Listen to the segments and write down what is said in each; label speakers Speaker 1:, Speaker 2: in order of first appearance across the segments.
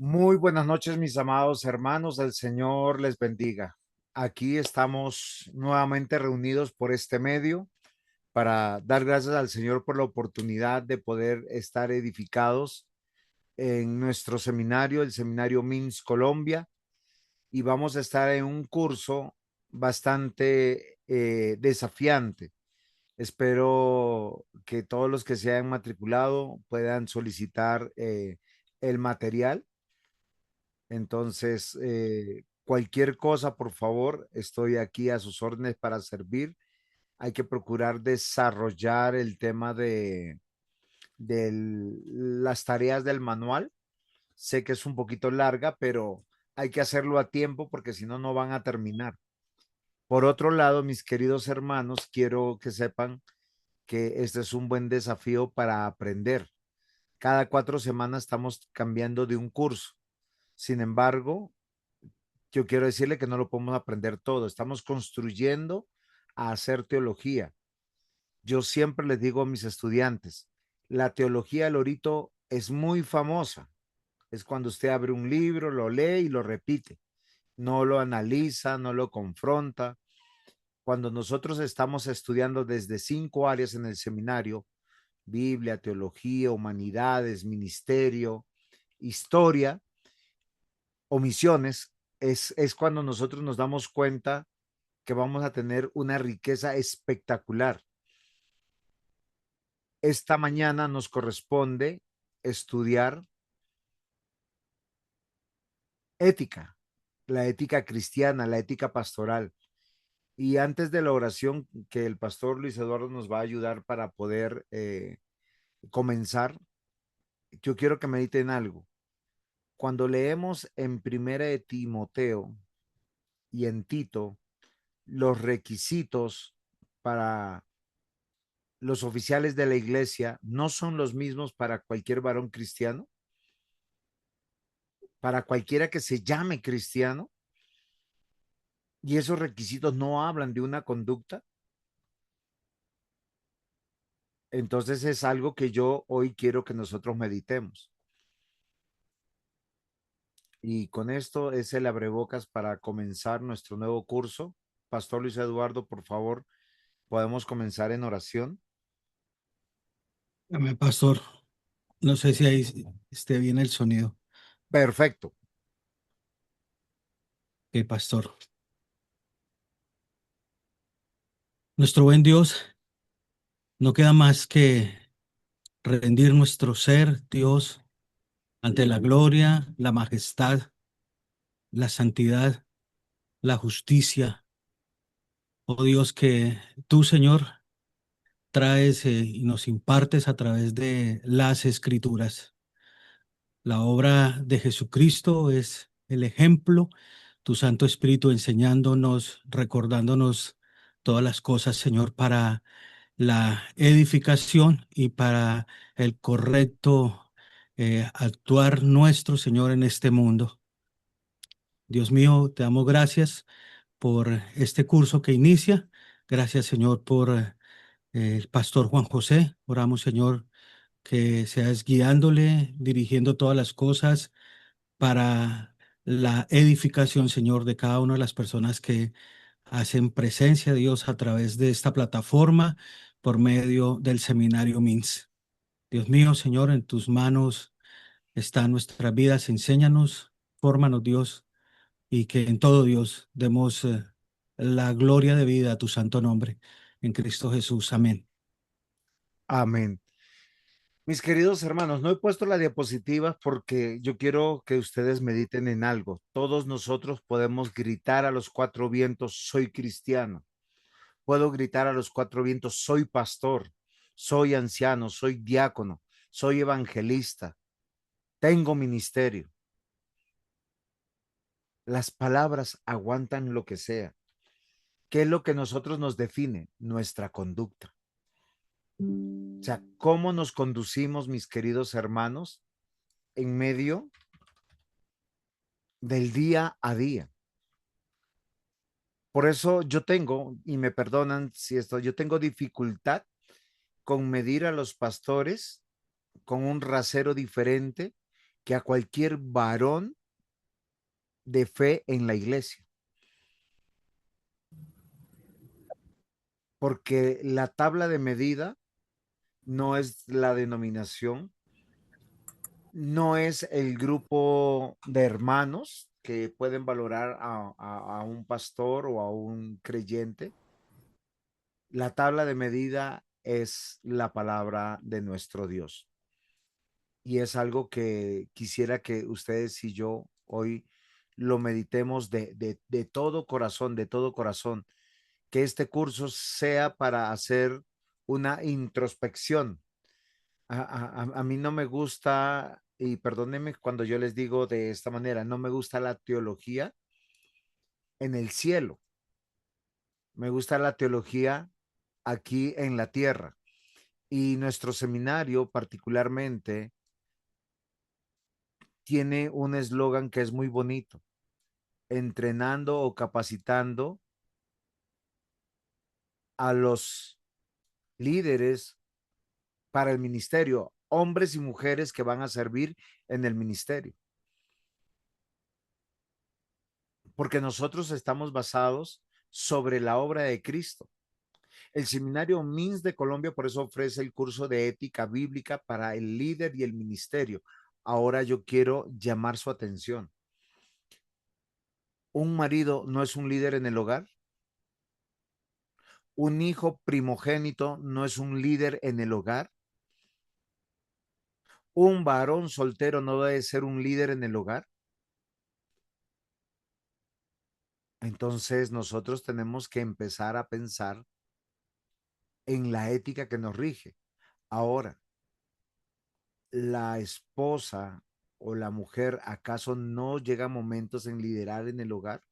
Speaker 1: Muy buenas noches, mis amados hermanos. El Señor les bendiga. Aquí estamos nuevamente reunidos por este medio para dar gracias al Señor por la oportunidad de poder estar edificados en nuestro seminario, el Seminario MINS Colombia, y vamos a estar en un curso bastante desafiante. Espero que todos los que se hayan matriculado puedan solicitar el material. Entonces, cualquier cosa, por favor, estoy aquí a sus órdenes para servir. Hay que procurar desarrollar el tema de las tareas del manual. Sé que es un poquito larga, pero hay que hacerlo a tiempo porque si no, no van a terminar. Por otro lado, mis queridos hermanos, quiero que sepan que este es un buen desafío para aprender. Cada 4 semanas estamos cambiando de un curso. Sin embargo, yo quiero decirle que no lo podemos aprender todo. Estamos construyendo a hacer teología. Yo siempre les digo a mis estudiantes, la teología del orito es muy famosa. Es cuando usted abre un libro, lo lee y lo repite. No lo analiza, no lo confronta. Cuando nosotros estamos estudiando desde 5 áreas en el seminario, Biblia, teología, humanidades, ministerio, historia o misiones, es cuando nosotros nos damos cuenta que vamos a tener una riqueza espectacular. Esta mañana nos corresponde estudiar ética, la ética cristiana, la ética pastoral. Y antes de la oración que el pastor Luis Eduardo nos va a ayudar para poder comenzar, yo quiero que mediten algo. Cuando leemos en Primera de Timoteo y en Tito los requisitos para los oficiales de la iglesia no son los mismos para cualquier varón cristiano, para cualquiera que se llame cristiano, y esos requisitos no hablan de una conducta. Entonces es algo que yo hoy quiero que nosotros meditemos. Y con esto es el abrebocas para comenzar nuestro nuevo curso. Pastor Luis Eduardo, por favor, podemos comenzar en oración.
Speaker 2: Amén, pastor. No sé si ahí esté bien el sonido.
Speaker 1: Perfecto.
Speaker 2: Pastor. Nuestro buen Dios, no queda más que rendir nuestro ser, Dios, ante la gloria, la majestad, la santidad, la justicia. Oh Dios, que tú, Señor, traes y nos impartes a través de las Escrituras. La obra de Jesucristo es el ejemplo, tu Santo Espíritu enseñándonos, recordándonos todas las cosas, Señor, para la edificación y para el correcto actuar nuestro, Señor, en este mundo. Dios mío, te damos gracias por este curso que inicia. Gracias, Señor, por el pastor Juan José. Oramos, Señor, que seas guiándole, dirigiendo todas las cosas para la edificación, Señor, de cada una de las personas que hacen presencia de Dios a través de esta plataforma por medio del seminario MINS. Dios mío, Señor, en tus manos están nuestras vidas. Enséñanos, fórmanos, Dios, y que en todo, Dios, demos la gloria de vida a tu santo nombre. En Cristo Jesús. Amén.
Speaker 1: Amén. Mis queridos hermanos, no he puesto la diapositiva porque yo quiero que ustedes mediten en algo. Todos nosotros podemos gritar a los 4 vientos, soy cristiano. Puedo gritar a los 4 vientos, soy pastor, soy anciano, soy diácono, soy evangelista, tengo ministerio. Las palabras aguantan lo que sea. ¿Qué es lo que nosotros nos define? Nuestra conducta. O sea, cómo nos conducimos, mis queridos hermanos, en medio del día a día. Por eso yo tengo, y me perdonan si esto, yo tengo dificultad con medir a los pastores con un rasero diferente que a cualquier varón de fe en la iglesia, porque la tabla de medida no es la denominación, no es el grupo de hermanos que pueden valorar a un pastor o a un creyente. La tabla de medida es la palabra de nuestro Dios. Y es algo que quisiera que ustedes y yo hoy lo meditemos de todo corazón, que este curso sea para hacer una introspección. A mí no me gusta, y perdónenme cuando yo les digo de esta manera, no me gusta la teología en el cielo, me gusta la teología aquí en la tierra. Y nuestro seminario particularmente tiene un eslogan que es muy bonito: entrenando o capacitando a los líderes para el ministerio, hombres y mujeres que van a servir en el ministerio. Porque nosotros estamos basados sobre la obra de Cristo. El seminario MINS de Colombia por eso ofrece el curso de ética bíblica para el líder y el ministerio. Ahora yo quiero llamar su atención. ¿Un marido no es un líder en el hogar? ¿Un hijo primogénito no es un líder en el hogar? ¿Un varón soltero no debe ser un líder en el hogar? Entonces nosotros tenemos que empezar a pensar en la ética que nos rige. Ahora, ¿la esposa o la mujer acaso no llega a momentos en liderar en el hogar?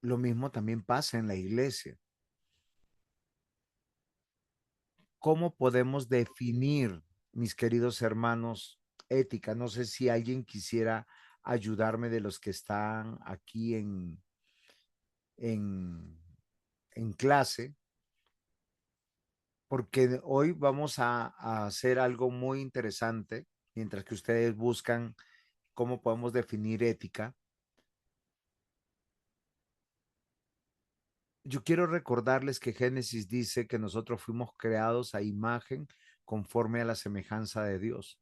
Speaker 1: Lo mismo también pasa en la iglesia. ¿Cómo podemos definir, mis queridos hermanos, ética? No sé si alguien quisiera ayudarme de los que están aquí en, en clase, porque hoy vamos a hacer algo muy interesante mientras que ustedes buscan cómo podemos definir ética. Yo quiero recordarles que Génesis dice que nosotros fuimos creados a imagen conforme a la semejanza de Dios.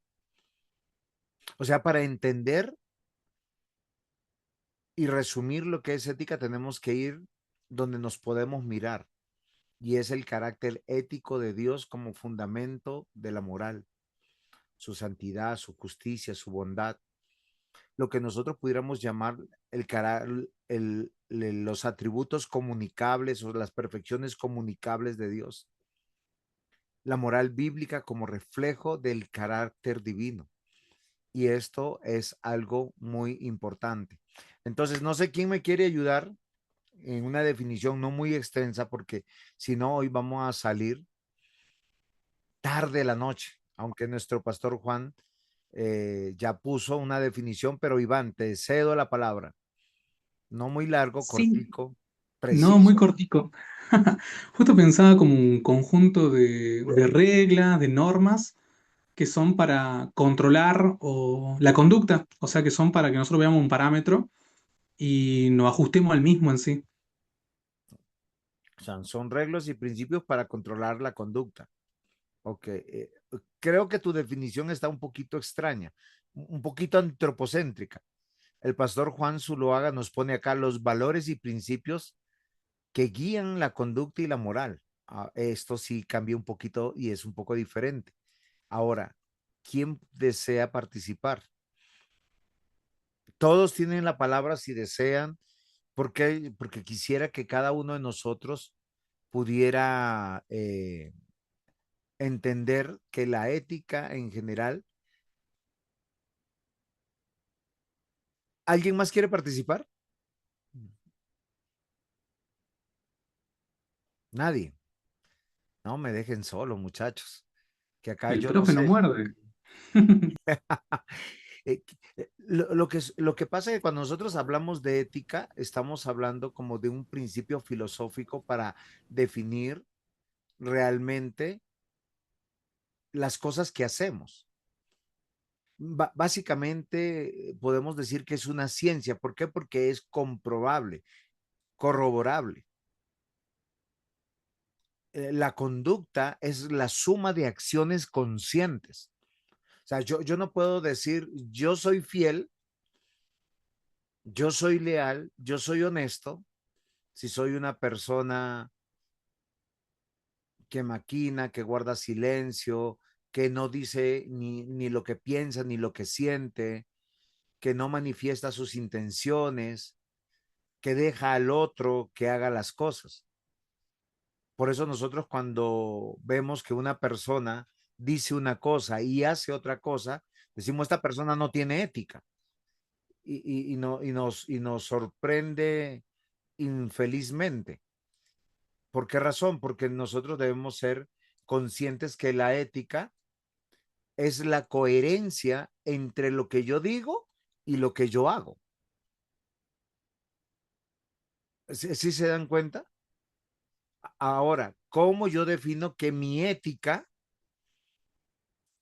Speaker 1: O sea, para entender y resumir lo que es ética, tenemos que ir donde nos podemos mirar, y es el carácter ético de Dios como fundamento de la moral, su santidad, su justicia, su bondad, lo que nosotros pudiéramos llamar los atributos comunicables o las perfecciones comunicables de Dios. La moral bíblica como reflejo del carácter divino. Y esto es algo muy importante. Entonces, no sé quién me quiere ayudar en una definición no muy extensa, porque si no, hoy vamos a salir tarde la noche, aunque nuestro pastor Juan ya puso una definición, pero Iván, te cedo la palabra. No muy largo,
Speaker 3: Sí,
Speaker 1: cortico,
Speaker 3: no, muy
Speaker 1: preciso.
Speaker 3: cortico. Justo pensaba como un conjunto de reglas, de normas que son para controlar la conducta, o sea, que son para que nosotros veamos un parámetro y nos ajustemos al mismo en sí.
Speaker 1: O sea, son reglas y principios para controlar la conducta. Ok, creo que tu definición está un poquito extraña, un poquito antropocéntrica. El pastor Juan Zuloaga nos pone acá los valores y principios que guían la conducta y la moral. Esto sí cambia un poquito y es un poco diferente. Ahora, ¿quién desea participar? Todos tienen la palabra si desean, porque quisiera que cada uno de nosotros pudiera entender que la ética en general. ¿Alguien más quiere participar? Nadie. No me dejen solo, muchachos, que acá
Speaker 3: El
Speaker 1: yo no
Speaker 3: profe no
Speaker 1: sé.
Speaker 3: muerde.
Speaker 1: Eh, lo que pasa es que cuando nosotros hablamos de ética, estamos hablando como de un principio filosófico para definir realmente las cosas que hacemos. Básicamente podemos decir que es una ciencia. ¿Por qué? Porque es comprobable, corroborable. La conducta es la suma de acciones conscientes. O sea, yo no puedo decir yo soy fiel, yo soy leal, yo soy honesto, si soy una persona que maquina, que guarda silencio, que no dice ni lo que piensa ni lo que siente, que no manifiesta sus intenciones, que deja al otro que haga las cosas. Por eso nosotros cuando vemos que una persona dice una cosa y hace otra cosa, decimos esta persona no tiene ética y nos sorprende infelizmente. ¿Por qué razón? Porque nosotros debemos ser conscientes que la ética es la coherencia entre lo que yo digo y lo que yo hago. ¿Sí se dan cuenta? Ahora, ¿cómo yo defino que mi ética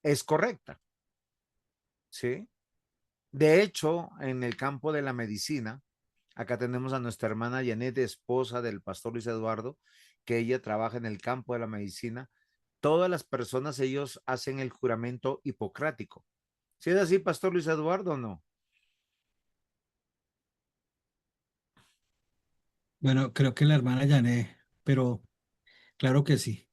Speaker 1: es correcta? ¿Sí? De hecho, en el campo de la medicina, acá tenemos a nuestra hermana Janet, esposa del pastor Luis Eduardo, que ella trabaja en el campo de la medicina. Todas las personas, ellos hacen el juramento hipocrático. ¿Sí es así, pastor Luis Eduardo, o no?
Speaker 2: Bueno, creo que la hermana Yané, pero claro que sí.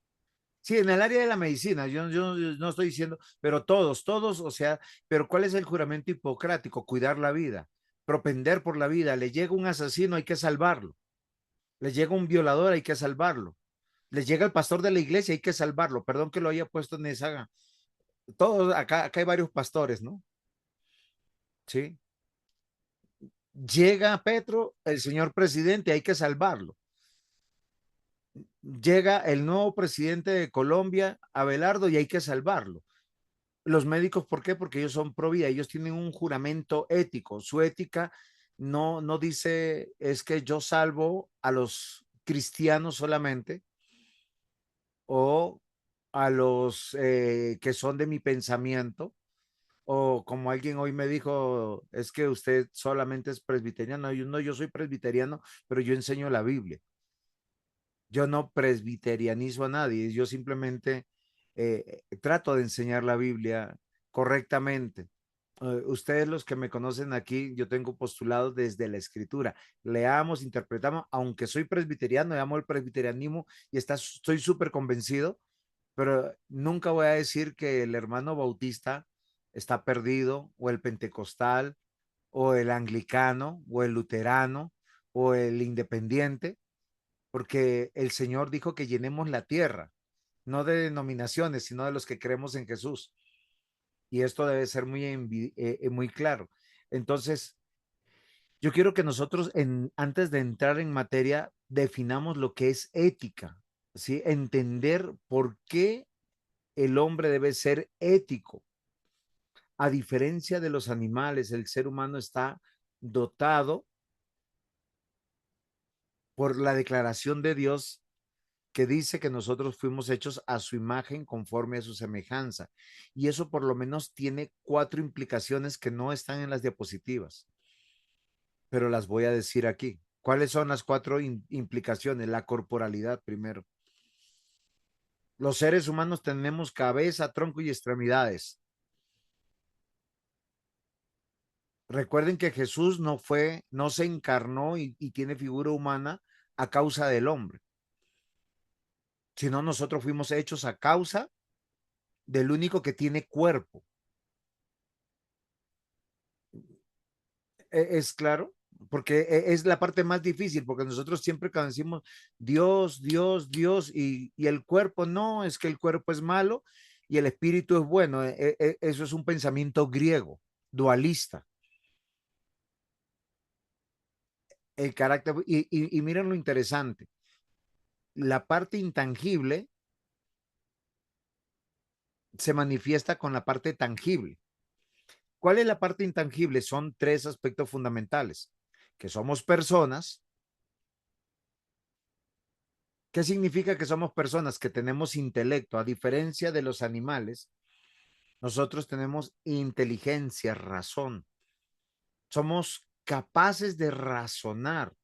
Speaker 1: Sí, en el área de la medicina, yo no estoy diciendo, pero todos, o sea, pero ¿cuál es el juramento hipocrático? Cuidar la vida, propender por la vida. Le llega un asesino, hay que salvarlo. Le llega un violador, hay que salvarlo. Le llega el pastor de la iglesia, hay que salvarlo. Perdón que lo haya puesto en esa. Todos, acá hay varios pastores, ¿no? Sí. Llega Petro, el señor presidente, hay que salvarlo. Llega el nuevo presidente de Colombia, Abelardo, y hay que salvarlo. Los médicos, ¿por qué? Porque ellos son pro vida, ellos tienen un juramento ético. Su ética no dice es que yo salvo a los cristianos solamente o a los que son de mi pensamiento, o como alguien hoy me dijo, es que usted solamente es presbiteriano. Yo, no, yo soy presbiteriano, pero yo enseño la Biblia. Yo no presbiterianizo a nadie, yo simplemente trato de enseñar la Biblia correctamente. Ustedes los que me conocen aquí, yo tengo postulados desde la escritura. Leamos, interpretamos, aunque soy presbiteriano, amo el presbiterianismo y estoy súper convencido, pero nunca voy a decir que el hermano bautista está perdido, o el pentecostal, o el anglicano, o el luterano, o el independiente, porque el Señor dijo que llenemos la tierra, no de denominaciones, sino de los que creemos en Jesús. Y esto debe ser muy claro. Entonces, yo quiero que nosotros, antes de entrar en materia, definamos lo que es ética, ¿sí? Entender por qué el hombre debe ser ético. A diferencia de los animales, el ser humano está dotado por la declaración de Dios que dice que nosotros fuimos hechos a su imagen conforme a su semejanza. Y eso por lo menos tiene 4 implicaciones que no están en las diapositivas, pero las voy a decir aquí. ¿Cuáles son las 4 implicaciones? La corporalidad primero. Los seres humanos tenemos cabeza, tronco y extremidades. Recuerden que Jesús no se encarnó y tiene figura humana a causa del hombre, sino nosotros fuimos hechos a causa del único que tiene cuerpo. ¿Es claro? Porque es la parte más difícil, porque nosotros siempre cuando decimos Dios, Dios, Dios, y el cuerpo, no, es que el cuerpo es malo y el espíritu es bueno. Eso es un pensamiento griego, dualista. El carácter, y miren lo interesante, la parte intangible se manifiesta con la parte tangible. ¿Cuál es la parte intangible? Son 3 aspectos fundamentales, que somos personas, ¿Qué significa que somos personas que tenemos intelecto? A diferencia de los animales, nosotros tenemos inteligencia, razón. Somos capaces de razonar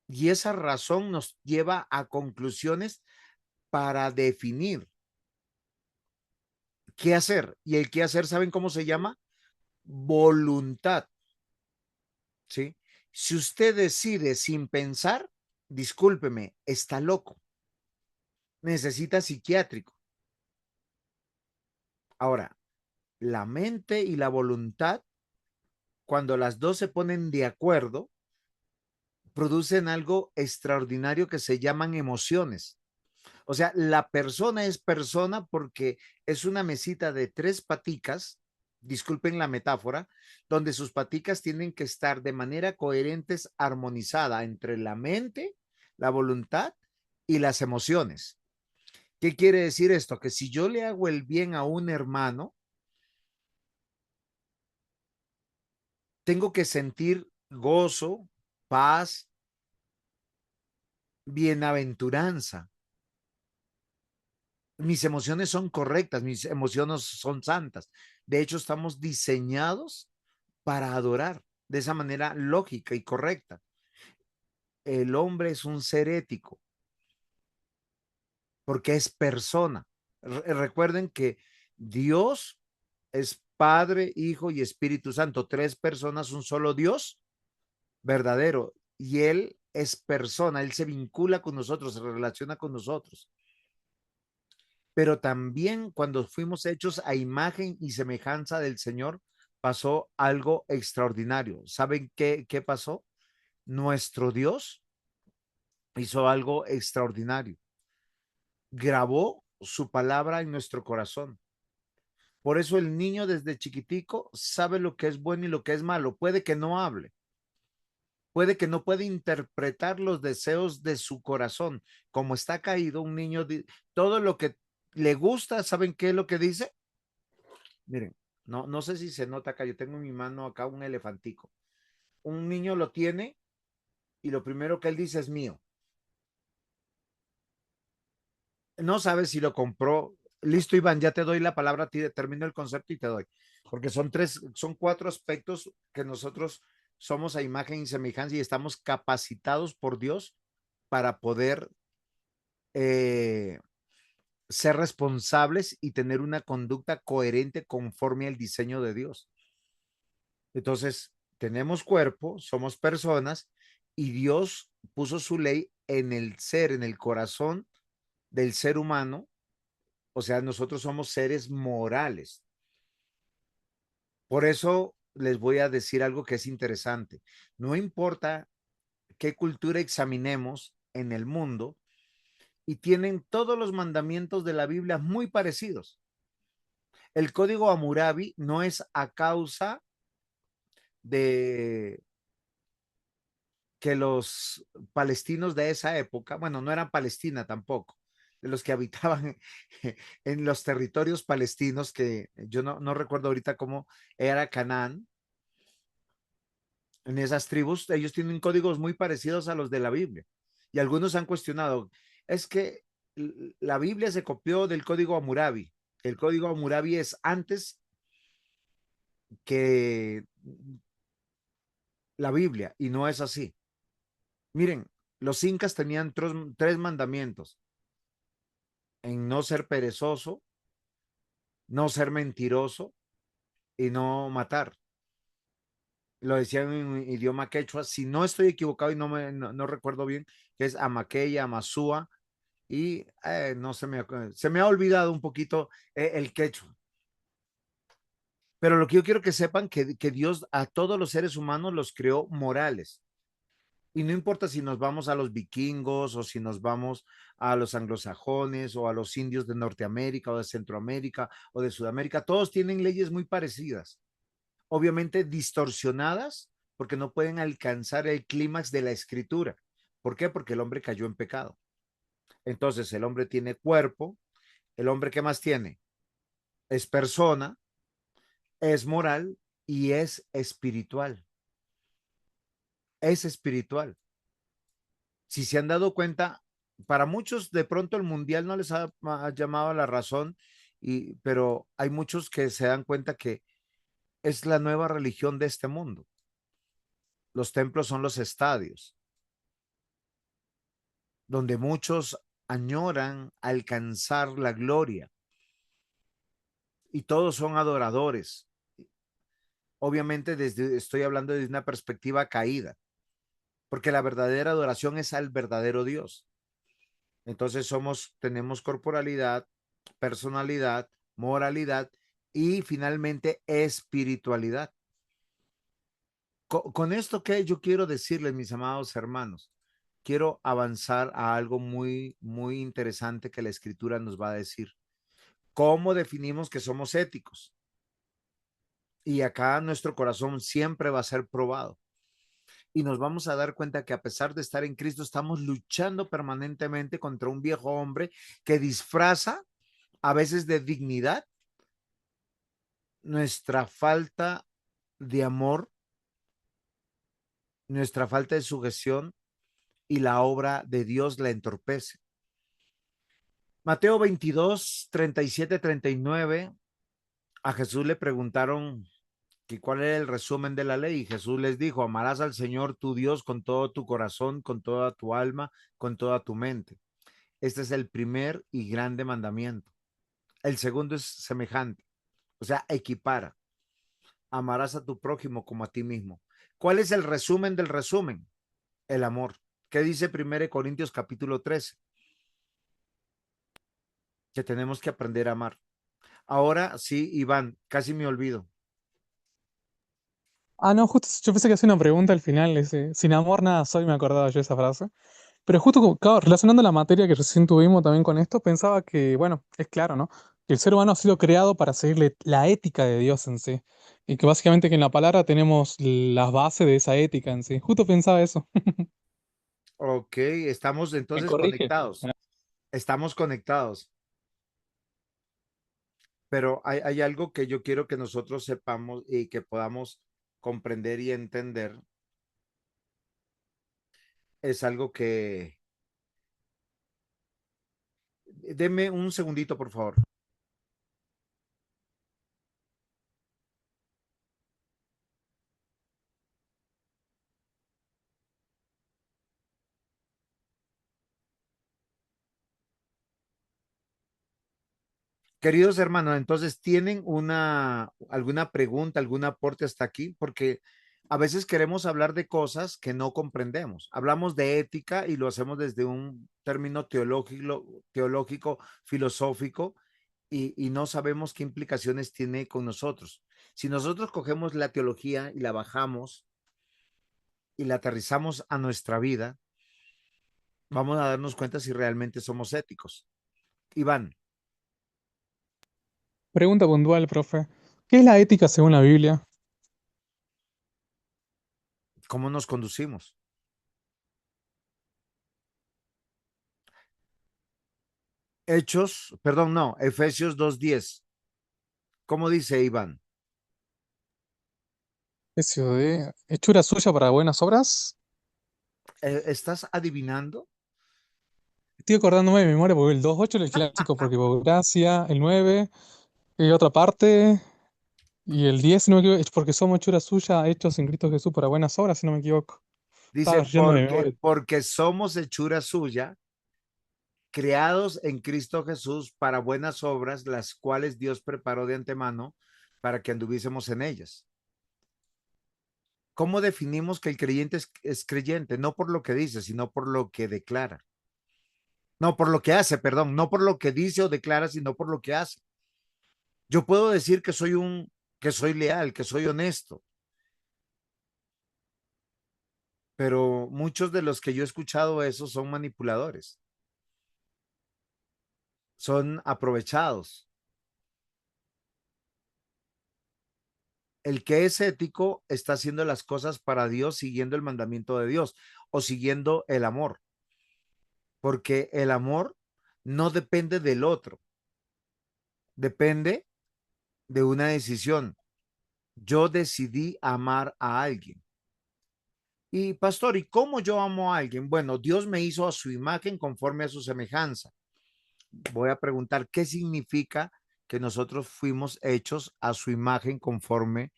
Speaker 1: y esa razón nos lleva a conclusiones para definir qué hacer. Y el qué hacer, ¿saben cómo se llama? Voluntad. ¿Sí? Si usted decide sin pensar, discúlpeme, está loco. Necesita psiquiátrico. Ahora, la mente y la voluntad, cuando las dos se ponen de acuerdo, producen algo extraordinario que se llaman emociones. O sea, la persona es persona porque es una mesita de tres paticas, disculpen la metáfora, donde sus paticas tienen que estar de manera coherente, armonizada entre la mente, la voluntad y las emociones. ¿Qué quiere decir esto? Que si yo le hago el bien a un hermano, tengo que sentir gozo, paz, bienaventuranza. Mis emociones son correctas, mis emociones son santas. De hecho, estamos diseñados para adorar de esa manera lógica y correcta. El hombre es un ser ético porque es persona. Recuerden que Dios es Padre, Hijo y Espíritu Santo, tres personas, un solo Dios verdadero. Y Él es persona, Él se vincula con nosotros, se relaciona con nosotros. Pero también cuando fuimos hechos a imagen y semejanza del Señor, pasó algo extraordinario. ¿Saben qué pasó? Nuestro Dios hizo algo extraordinario. Grabó su palabra en nuestro corazón. Por eso el niño desde chiquitico sabe lo que es bueno y lo que es malo. Puede que no hable, puede que no pueda interpretar los deseos de su corazón. Como está caído, un niño, todo lo que le gusta, ¿saben qué es lo que dice? Miren, no sé si se nota acá, yo tengo en mi mano acá un elefantico. Un niño lo tiene y lo primero que él dice es mío. No sabe si lo compró. Listo, Iván, ya te doy la palabra a ti, termino el concepto y te doy. Porque son cuatro aspectos que nosotros somos a imagen y semejanza y estamos capacitados por Dios para poder eh, ser responsables y tener una conducta coherente conforme al diseño de Dios. Entonces, tenemos cuerpo, somos personas y Dios puso su ley en el ser, en el corazón del ser humano. O sea, nosotros somos seres morales. Por eso les voy a decir algo que es interesante. No importa qué cultura examinemos en el mundo y tienen todos los mandamientos de la Biblia muy parecidos. El código Hammurabi no es a causa de que los palestinos de esa época, bueno, no eran Palestina tampoco, de los que habitaban en los territorios palestinos, que yo no recuerdo ahorita cómo era Canaán, en esas tribus, ellos tienen códigos muy parecidos a los de la Biblia. Y algunos han cuestionado, es que la Biblia se copió del código Hammurabi. El código Hammurabi es antes que la Biblia y no es así. Miren, los incas tenían tres mandamientos: en no ser perezoso, no ser mentiroso y no matar. Lo decían en idioma quechua, si no estoy equivocado y no recuerdo bien, que es Amaqueya, Amasúa, y no se me ha olvidado un poquito el quechua. Pero lo que yo quiero que sepan que Dios a todos los seres humanos los creó morales. Y no importa si nos vamos a los vikingos o si nos vamos a los anglosajones o a los indios de Norteamérica o de Centroamérica o de Sudamérica, todos tienen leyes muy parecidas, obviamente distorsionadas porque no pueden alcanzar el clímax de la escritura. ¿Por qué? Porque el hombre cayó en pecado. Entonces el hombre tiene cuerpo, el hombre ¿qué más tiene? Es persona, es moral y es espiritual. Es espiritual. Si se han dado cuenta, para muchos de pronto el mundial no les ha llamado a la razón, pero hay muchos que se dan cuenta que es la nueva religión de este mundo. Los templos son los estadios, donde muchos añoran alcanzar la gloria y todos son adoradores. Obviamente estoy hablando desde una perspectiva caída, porque la verdadera adoración es al verdadero Dios. Entonces tenemos corporalidad, personalidad, moralidad y finalmente espiritualidad. Con esto que yo quiero decirles, mis amados hermanos, quiero avanzar a algo muy, muy interesante que la escritura nos va a decir. ¿Cómo definimos que somos éticos? Y acá nuestro corazón siempre va a ser probado. Y nos vamos a dar cuenta que a pesar de estar en Cristo, estamos luchando permanentemente contra un viejo hombre que disfraza a veces de dignidad nuestra falta de amor, nuestra falta de sujeción y la obra de Dios la entorpece. Mateo 22, 37, 39, a Jesús le preguntaron que cuál era el resumen de la ley y Jesús les dijo, amarás al Señor tu Dios con todo tu corazón, con toda tu alma, con toda tu mente. Este es el primer y grande mandamiento. El segundo es semejante, o sea, equipara. Amarás a tu prójimo como a ti mismo. ¿Cuál es el resumen del resumen? El amor. ¿Qué dice 1 Corintios capítulo 13? Que tenemos que aprender a amar. Ahora sí, Iván, casi me olvido.
Speaker 3: Ah, no, justo yo pensé que hacía una pregunta al final, ese, sin amor nada soy, me acordaba yo de esa frase. Pero justo, claro, relacionando la materia que recién tuvimos también con esto, pensaba que, bueno, es claro, ¿no? Que el ser humano ha sido creado para seguirle la ética de Dios en sí. Y que básicamente que en la palabra tenemos las bases de esa ética en sí. Justo pensaba eso.
Speaker 1: Ok, estamos
Speaker 3: Me
Speaker 1: entonces
Speaker 3: corrige.
Speaker 1: conectados. Estamos conectados. Pero hay algo que yo quiero que nosotros sepamos y que podamos comprender y entender. Es algo que... Deme un segundito, por favor. Queridos hermanos, entonces, ¿tienen alguna pregunta, algún aporte hasta aquí? Porque a veces queremos hablar de cosas que no comprendemos. Hablamos de ética y lo hacemos desde un término teológico, filosófico, y no sabemos qué implicaciones tiene con nosotros. Si nosotros cogemos la teología y la bajamos y la aterrizamos a nuestra vida, vamos a darnos cuenta si realmente somos éticos. Iván,
Speaker 3: Pregunta puntual, profe. ¿Qué es la ética según la Biblia?
Speaker 1: ¿cómo nos conducimos? Hechos, perdón, no, Efesios 2:10. ¿Cómo dice Iván?
Speaker 3: Eso de hechura suya para buenas obras.
Speaker 1: ¿Estás adivinando?
Speaker 3: Estoy acordándome de memoria porque el 2.8 es el clásico, porque por gracia, el 9 y otra parte, y el 10 si no me equivoco, es porque somos hechura suya, hechos en Cristo Jesús para buenas obras, si no me equivoco.
Speaker 1: Dice,
Speaker 3: Estaba yendo de memoria.
Speaker 1: porque somos hechura suya, creados en Cristo Jesús para buenas obras, las cuales Dios preparó de antemano para que anduviésemos en ellas. ¿Cómo definimos que el creyente es creyente? No por lo que dice, sino por lo que declara. No, por lo que hace, perdón, no por lo que dice o declara, sino por lo que hace. Yo puedo decir que soy leal, que soy honesto, pero muchos de los que yo he escuchado eso son manipuladores, son aprovechados. El que es ético está haciendo las cosas para Dios, siguiendo el mandamiento de Dios o siguiendo el amor, porque el amor no depende del otro, depende de una decisión. Yo decidí amar a alguien. Y pastor, ¿y cómo yo amo a alguien? Bueno, Dios me hizo a su imagen conforme a su semejanza. Voy a preguntar, ¿qué significa que nosotros fuimos hechos a su imagen conforme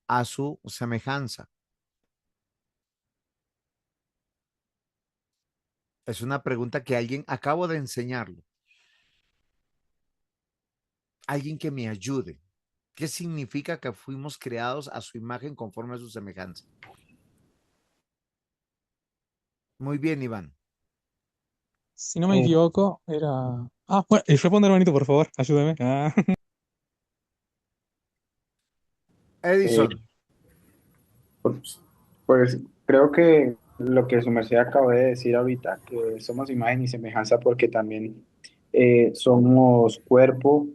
Speaker 1: a su semejanza? Es una pregunta que alguien, acabo de enseñarlo, alguien que me ayude. ¿Qué significa que fuimos creados a su imagen conforme a su semejanza? Muy bien, Iván.
Speaker 3: Si no me
Speaker 4: Eh,
Speaker 3: equivoco, era... Ah, bueno, responde hermanito, por favor, ayúdame. Ah.
Speaker 4: eh,
Speaker 1: Edison.
Speaker 4: pues, pues creo que lo que su merced acaba de decir ahorita, que somos imagen y semejanza porque también somos cuerpo,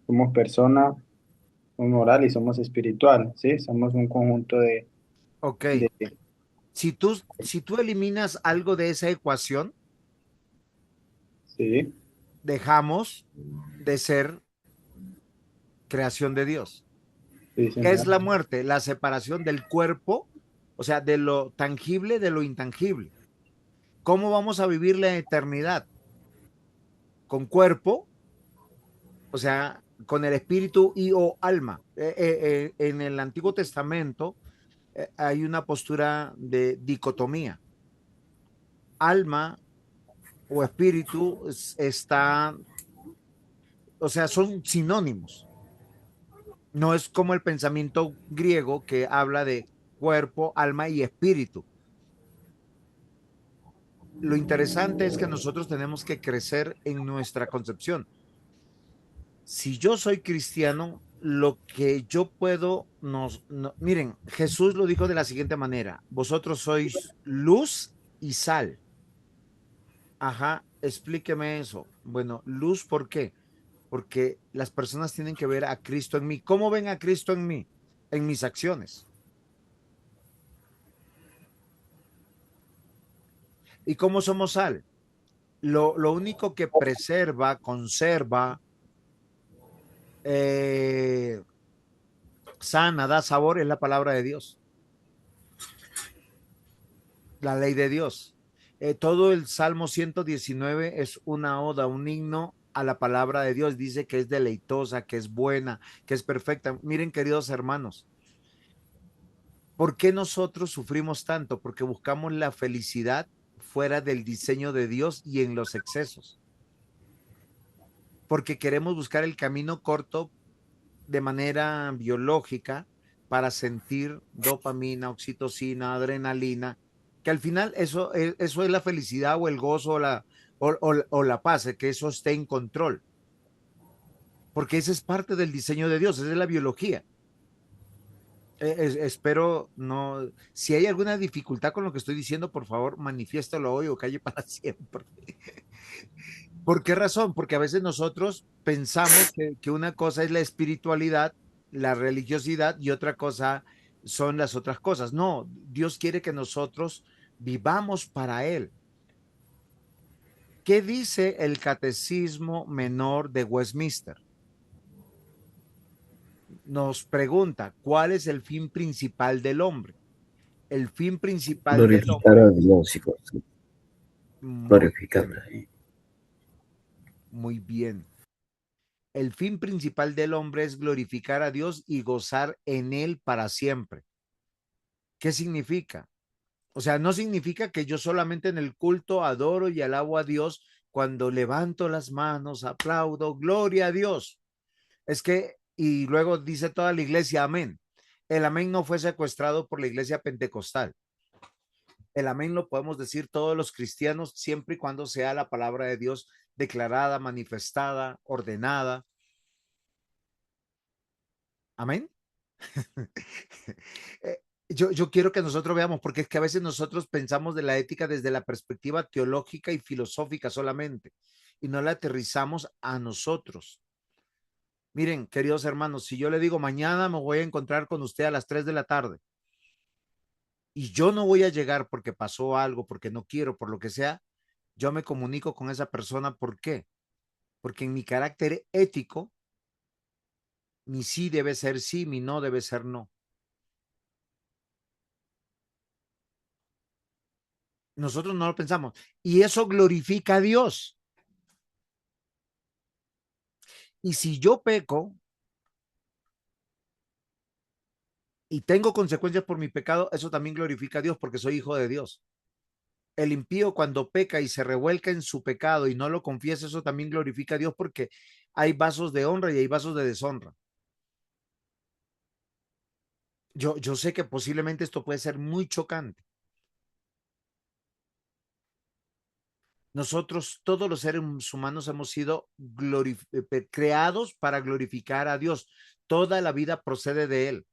Speaker 4: somos persona, somos moral y somos espiritual, ¿sí? Somos un conjunto
Speaker 1: Ok.
Speaker 4: de
Speaker 1: Si tú eliminas algo de esa ecuación,
Speaker 4: sí,
Speaker 1: dejamos de ser creación de Dios.
Speaker 4: sí,
Speaker 1: ¿Qué es
Speaker 4: señor.
Speaker 1: la muerte? La separación del cuerpo, o sea, de lo tangible de lo intangible. ¿Cómo vamos a vivir la eternidad? Con cuerpo, o sea, con el espíritu y o alma. En el Antiguo Testamento hay una postura de dicotomía. Alma o espíritu está, o sea, son sinónimos. No es como el pensamiento griego que habla de cuerpo, alma y espíritu. Lo interesante es que nosotros tenemos que crecer en nuestra concepción. Si yo soy cristiano, lo que yo puedo, miren, Jesús lo dijo de la siguiente manera, vosotros sois luz y sal. Ajá, explíqueme eso. Bueno, luz, ¿por qué? Porque las personas tienen que ver a Cristo en mí. ¿Cómo ven a Cristo en mí? En mis acciones. ¿Y cómo somos sal? Lo único que preserva, conserva, eh, sana, da sabor es la palabra de Dios, la ley de Dios. Todo el Salmo 119 es una oda, un himno a la palabra de Dios. Dice que es deleitosa, que es buena, que es perfecta. Miren, queridos hermanos, ¿por qué nosotros sufrimos tanto? Porque buscamos la felicidad fuera del diseño de Dios y en los excesos. Porque queremos buscar el camino corto de manera biológica para sentir dopamina, oxitocina, adrenalina, que al final eso es la felicidad o el gozo o la paz, que eso esté en control, porque ese es parte del diseño de Dios, esa es la biología. Espero no, si hay alguna dificultad con lo que estoy diciendo, por favor, manifiéstalo hoy o calle para siempre. ¿Por qué razón? Porque a veces nosotros pensamos que una cosa es la espiritualidad, la religiosidad y otra cosa son las otras cosas. No, Dios quiere que nosotros vivamos para Él. ¿Qué dice el Catecismo Menor de Westminster? Nos pregunta, ¿cuál es el fin principal del hombre? El fin principal del
Speaker 5: Glorificar
Speaker 1: hombre,
Speaker 5: a Dios y
Speaker 1: muy
Speaker 5: glorificando.
Speaker 1: bien, muy bien. El fin principal del hombre es glorificar a Dios y gozar en Él para siempre. ¿Qué significa? O sea, no significa que yo solamente en el culto adoro y alabo a Dios cuando levanto las manos, aplaudo, gloria a Dios. Es que, y luego dice toda la iglesia, amén. El amén no fue secuestrado por la iglesia pentecostal. El amén lo podemos decir todos los cristianos siempre y cuando sea la palabra de Dios declarada, manifestada, ordenada. Amén. Yo quiero que nosotros veamos, porque es que a veces nosotros pensamos de la ética desde la perspectiva teológica y filosófica solamente, y no la aterrizamos a nosotros. Miren, queridos hermanos, si yo le digo mañana me voy a encontrar con usted a las 3 de la tarde y yo no voy a llegar porque pasó algo, porque no quiero, por lo que sea, yo me comunico con esa persona. ¿Por qué? Porque en mi carácter ético, mi sí debe ser sí, mi no debe ser no. Nosotros no lo pensamos. Y eso glorifica a Dios. Y si yo peco y tengo consecuencias por mi pecado, eso también glorifica a Dios porque soy hijo de Dios. El impío cuando peca y se revuelca en su pecado y no lo confiesa, eso también glorifica a Dios porque hay vasos de honra y hay vasos de deshonra. Yo sé que posiblemente esto puede ser muy chocante. Nosotros, todos los seres humanos, hemos sido creados para glorificar a Dios. Toda la vida procede de Él.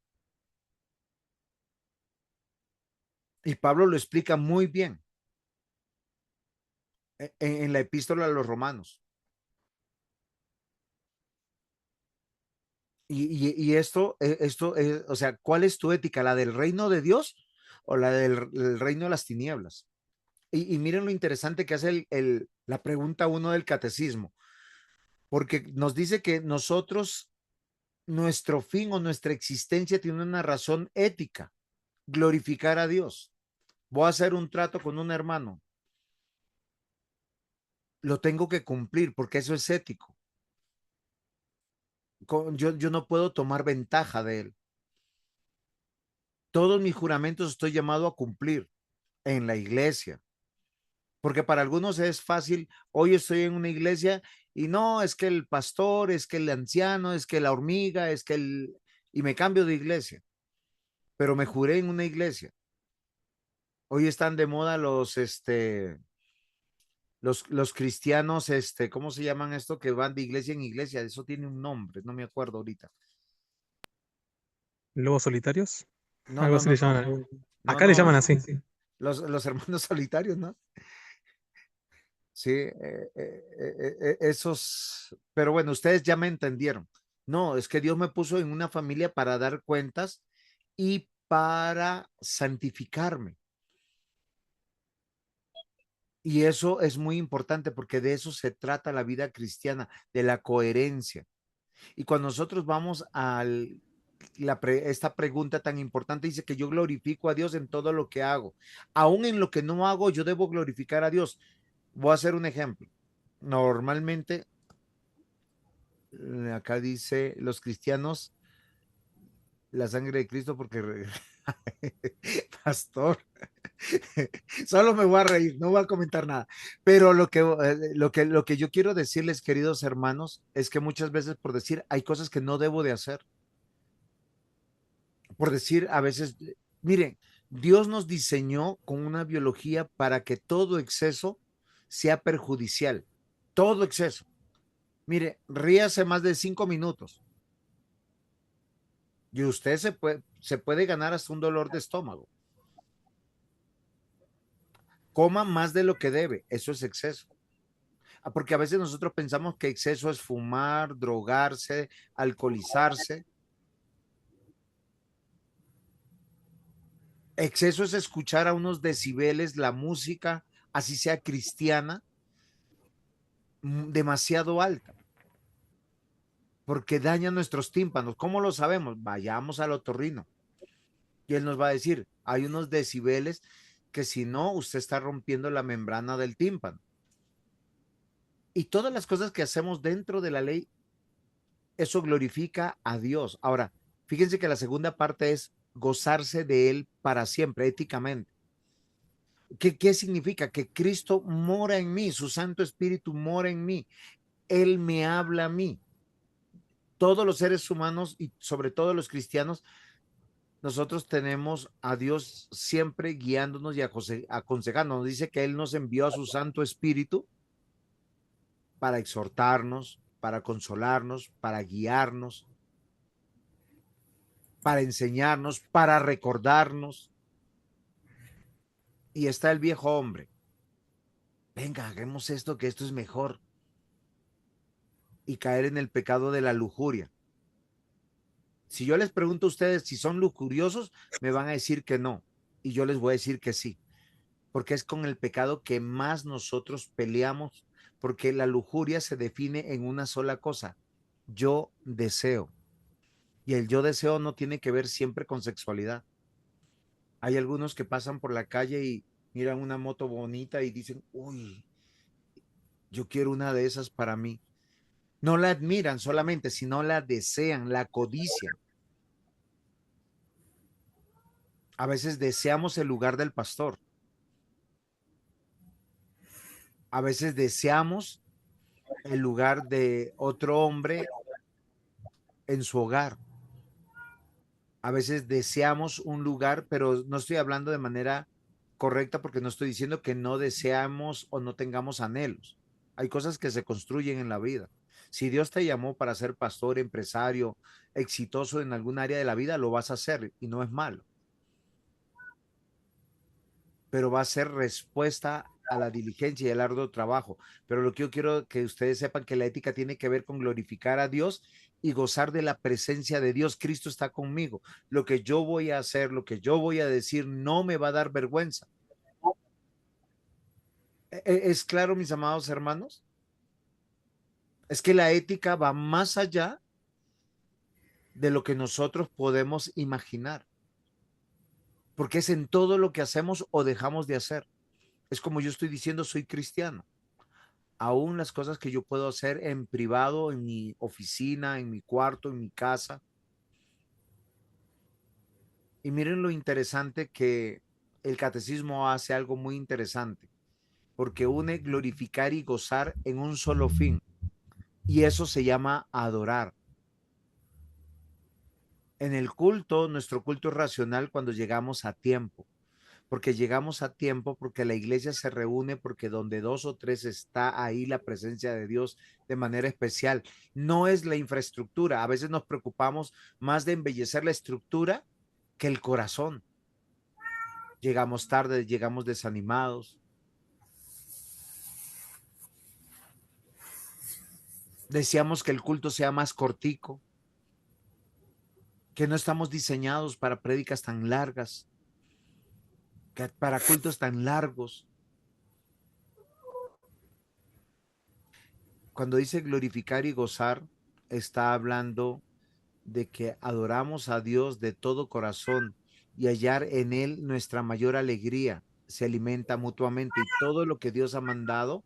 Speaker 1: Y Pablo lo explica muy bien en la epístola a los Romanos. Y esto, o sea, ¿cuál es tu ética? ¿La del reino de Dios o la del reino de las tinieblas? Y miren lo interesante que hace la pregunta uno del catecismo, porque nos dice que nosotros, nuestro fin o nuestra existencia tiene una razón ética, glorificar a Dios. Voy a hacer un trato con un hermano, lo tengo que cumplir porque eso es ético. Yo no puedo tomar ventaja de él. Todos mis juramentos estoy llamado a cumplir en la iglesia, porque para algunos es fácil, hoy estoy en una iglesia y no, es que el pastor, es que el anciano, es que la hormiga, es que y me cambio de iglesia, pero me juré en una iglesia. Hoy están de moda los cristianos, ¿cómo se llaman esto? Que van de iglesia en iglesia, eso tiene un nombre, no me acuerdo ahorita.
Speaker 5: ¿Lobos solitarios?
Speaker 1: No,
Speaker 5: Algo
Speaker 1: no,
Speaker 5: así
Speaker 1: no,
Speaker 5: le
Speaker 1: no,
Speaker 5: llaman.
Speaker 1: no,
Speaker 5: Acá le llaman
Speaker 1: no,
Speaker 5: así.
Speaker 1: los hermanos solitarios, ¿no? Sí, esos, pero bueno, ustedes ya me entendieron. No, es que Dios me puso en una familia para dar cuentas y para santificarme. Y eso es muy importante porque de eso se trata la vida cristiana, de la coherencia. Y cuando nosotros vamos a esta pregunta tan importante, dice que yo glorifico a Dios en todo lo que hago. Aún en lo que no hago, yo debo glorificar a Dios. Voy a hacer un ejemplo. Normalmente, acá dice los cristianos, la sangre de Cristo, porque, pastor, solo me voy a reír, no voy a comentar nada. Pero lo que yo quiero decirles, queridos hermanos, es que muchas veces por decir hay cosas que no debo de hacer. Por decir, a veces, miren, Dios nos diseñó con una biología para que todo exceso sea perjudicial. Todo exceso. Mire, ríase más de 5 minutos y usted se puede ganar hasta un dolor de estómago. Coma más de lo que debe, eso es exceso. Porque a veces nosotros pensamos que exceso es fumar, drogarse, alcoholizarse. Exceso es escuchar a unos decibeles la música, así sea cristiana, demasiado alta, porque daña nuestros tímpanos. ¿Cómo lo sabemos? Vayamos al otorrino y él nos va a decir, hay unos decibeles que si no, usted está rompiendo la membrana del tímpano. Y todas las cosas que hacemos dentro de la ley, eso glorifica a Dios. Ahora, fíjense que la segunda parte es gozarse de él para siempre, éticamente. ¿Qué significa? Que Cristo mora en mí, su Santo Espíritu mora en mí, Él me habla a mí. Todos los seres humanos y sobre todo los cristianos, nosotros tenemos a Dios siempre guiándonos y aconsejándonos. Dice que Él nos envió a su Santo Espíritu para exhortarnos, para consolarnos, para guiarnos, para enseñarnos, para recordarnos. Y está el viejo hombre. Venga, hagamos esto, que esto es mejor. Y caer en el pecado de la lujuria. Si yo les pregunto a ustedes si son lujuriosos, me van a decir que no. Y yo les voy a decir que sí. Porque es con el pecado que más nosotros peleamos. Porque la lujuria se define en una sola cosa. Yo deseo. Y el yo deseo no tiene que ver siempre con sexualidad. Hay algunos que pasan por la calle miran una moto bonita y dicen, uy, yo quiero una de esas para mí. No la admiran solamente, sino la desean, la codician. A veces deseamos el lugar del pastor. A veces deseamos el lugar de otro hombre en su hogar. A veces deseamos un lugar, pero no estoy hablando de manera correcta porque no estoy diciendo que no deseamos o no tengamos anhelos. Hay cosas que se construyen en la vida. Si Dios te llamó para ser pastor, empresario, exitoso en algún área de la vida, lo vas a hacer y no es malo, pero va a ser respuesta a la diligencia y el arduo trabajo. Pero lo que yo quiero que ustedes sepan que la ética tiene que ver con glorificar a Dios y gozar de la presencia de Dios. Cristo está conmigo. Lo que yo voy a hacer, lo que yo voy a decir, no me va a dar vergüenza. ¿Es claro, mis amados hermanos? Es que la ética va más allá de lo que nosotros podemos imaginar, porque es en todo lo que hacemos o dejamos de hacer. Es como yo estoy diciendo, soy cristiano. Aún las cosas que yo puedo hacer en privado, en mi oficina, en mi cuarto, en mi casa. Y miren lo interesante que el catecismo hace algo muy interesante, porque une glorificar y gozar en un solo fin. Y eso se llama adorar. En el culto, nuestro culto es racional cuando llegamos a tiempo, porque llegamos a tiempo, porque la iglesia se reúne, porque donde dos o tres está ahí la presencia de Dios de manera especial. No es la infraestructura. A veces nos preocupamos más de embellecer la estructura que el corazón. Llegamos tarde, llegamos desanimados. Deseamos que el culto sea más cortico, que no estamos diseñados para prédicas tan largas, para cultos tan largos. Cuando dice glorificar y gozar, está hablando de que adoramos a Dios de todo corazón y hallar en Él nuestra mayor alegría. Se alimenta mutuamente y todo lo que Dios ha mandado,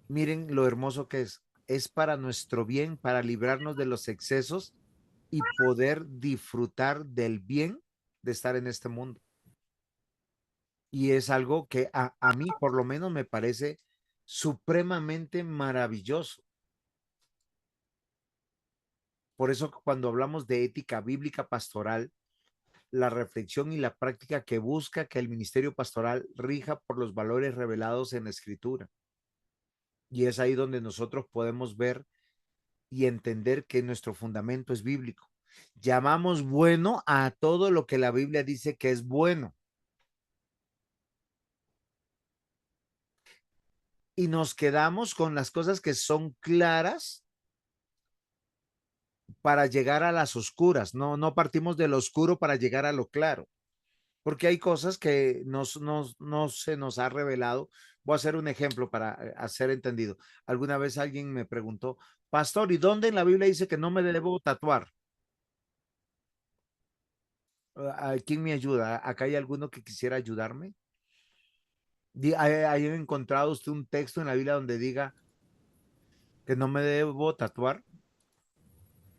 Speaker 1: miren lo hermoso que es para nuestro bien, para librarnos de los excesos y poder disfrutar del bien de estar en este mundo. Y es algo que a mí por lo menos me parece supremamente maravilloso. Por eso cuando hablamos de ética bíblica pastoral, la reflexión y la práctica que busca que el ministerio pastoral rija por los valores revelados en la Escritura. Y es ahí donde nosotros podemos ver y entender que nuestro fundamento es bíblico. Llamamos bueno a todo lo que la Biblia dice que es bueno. Y nos quedamos con las cosas que son claras para llegar a las oscuras. No partimos de lo oscuro para llegar a lo claro. Porque hay cosas que no se nos ha revelado. Voy a hacer un ejemplo para hacer entendido. Alguna vez alguien me preguntó, pastor, ¿y dónde en la Biblia dice que no me debo tatuar? ¿Quién me ayuda? ¿Acá hay alguno que quisiera ayudarme? ¿Hay encontrado usted un texto en la Biblia donde diga que no me debo tatuar?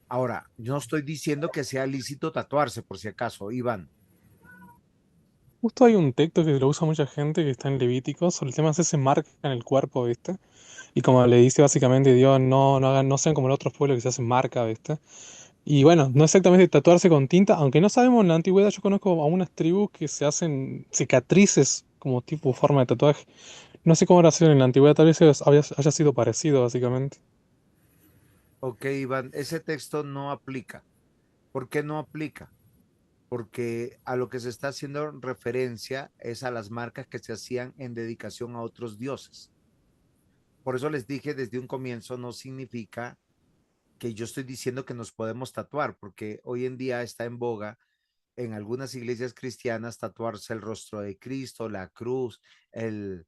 Speaker 1: Ahora, yo no estoy diciendo que sea lícito tatuarse, por si acaso, Iván.
Speaker 3: Justo hay un texto que lo usa mucha gente que está en Levíticos, el tema es ese marca en el cuerpo, ¿viste? Y como le dice básicamente Dios, no hagan, no sean como los otros pueblos que se hacen marca, ¿viste? Y bueno, no exactamente tatuarse con tinta, aunque no sabemos en la antigüedad, yo conozco a unas tribus que se hacen cicatrices como tipo forma de tatuaje. No sé cómo era sido en la antigüedad, tal vez haya sido parecido, básicamente.
Speaker 1: Ok, Iván, ese texto no aplica. ¿Por qué no aplica? Porque a lo que se está haciendo referencia es a las marcas que se hacían en dedicación a otros dioses. Por eso les dije desde un comienzo, no significa que yo estoy diciendo que nos podemos tatuar, porque hoy en día está en boga en algunas iglesias cristianas tatuarse el rostro de Cristo, la cruz, el,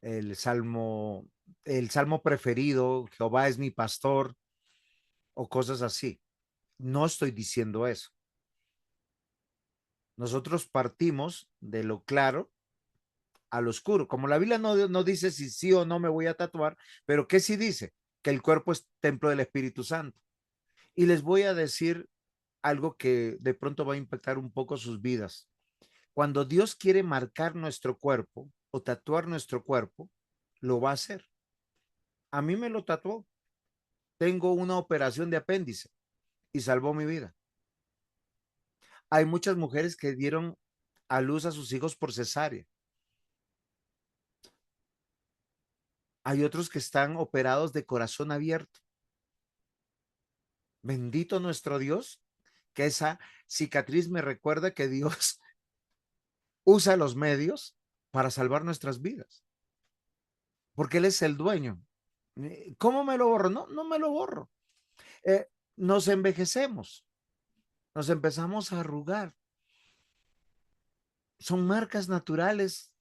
Speaker 1: el salmo, el salmo preferido, Jehová es mi pastor, o cosas así. No estoy diciendo eso. Nosotros partimos de lo claro al oscuro. Como la Biblia no dice si sí o no me voy a tatuar, pero ¿qué sí dice? Que el cuerpo es templo del Espíritu Santo. Y les voy a decir algo que de pronto va a impactar un poco sus vidas. Cuando Dios quiere marcar nuestro cuerpo o tatuar nuestro cuerpo, lo va a hacer. A mí me lo tatuó. Tengo una operación de apéndice y salvó mi vida. Hay muchas mujeres que dieron a luz a sus hijos por cesárea. Hay otros que están operados de corazón abierto. Bendito nuestro Dios, que esa cicatriz me recuerda que Dios usa los medios para salvar nuestras vidas, porque Él es el dueño. ¿Cómo me lo borro? No, no me lo borro. Nos envejecemos, nos empezamos a arrugar. Son marcas naturales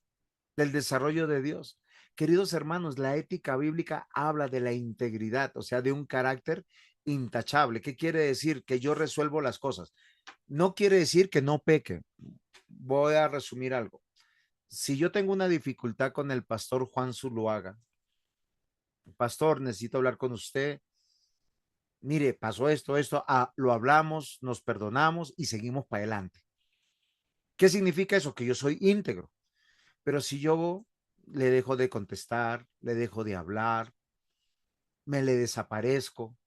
Speaker 1: del desarrollo de Dios. Queridos hermanos, la ética bíblica habla de la integridad, o sea, de un carácter intachable. ¿Qué quiere decir? Que yo resuelvo las cosas. No quiere decir que no peque. Voy a resumir algo. Si yo tengo una dificultad con el pastor Juan Zuluaga, pastor, necesito hablar con usted. Mire, pasó esto, lo hablamos, nos perdonamos y seguimos para adelante. ¿Qué significa eso? Que yo soy íntegro. Pero si yo le dejo de contestar, le dejo de hablar, me le desaparezco,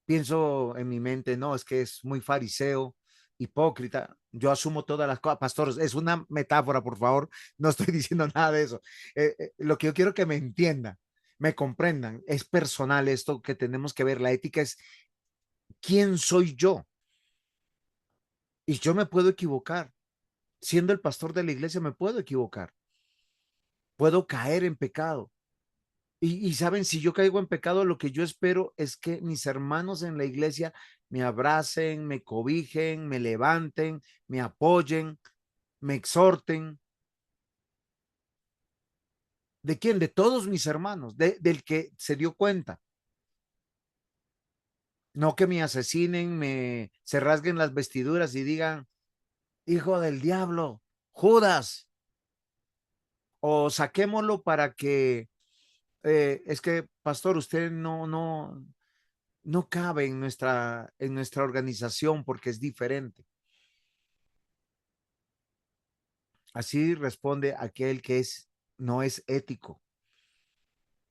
Speaker 1: pienso en mi mente, no, es que es muy fariseo, hipócrita, yo asumo todas las cosas, pastores, es una metáfora, por favor, no estoy diciendo nada de eso. Lo que yo quiero que me entiendan, me comprendan, es personal esto que tenemos que ver, la ética es quién soy yo y yo me puedo equivocar, siendo el pastor de la iglesia me puedo equivocar, puedo caer en pecado. Saben, si yo caigo en pecado, lo que yo espero es que mis hermanos en la iglesia me abracen, me cobijen, me levanten, me apoyen, me exhorten. ¿De quién? De todos mis hermanos, del que se dio cuenta. No que me asesinen, se rasguen las vestiduras y digan, hijo del diablo, Judas, o saquémoslo para que, es que, pastor, usted no cabe en nuestra organización porque es diferente. Así responde aquel que no es ético,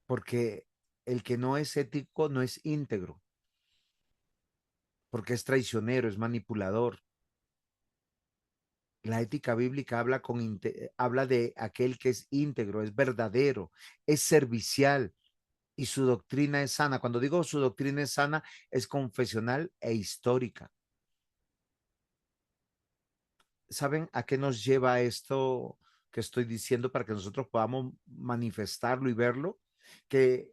Speaker 1: porque el que no es ético no es íntegro, porque es traicionero, es manipulador. La ética bíblica habla de aquel que es íntegro, es verdadero, es servicial y su doctrina es sana. Cuando digo su doctrina es sana, es confesional e histórica. ¿Saben a qué nos lleva esto que estoy diciendo para que nosotros podamos manifestarlo y verlo? Que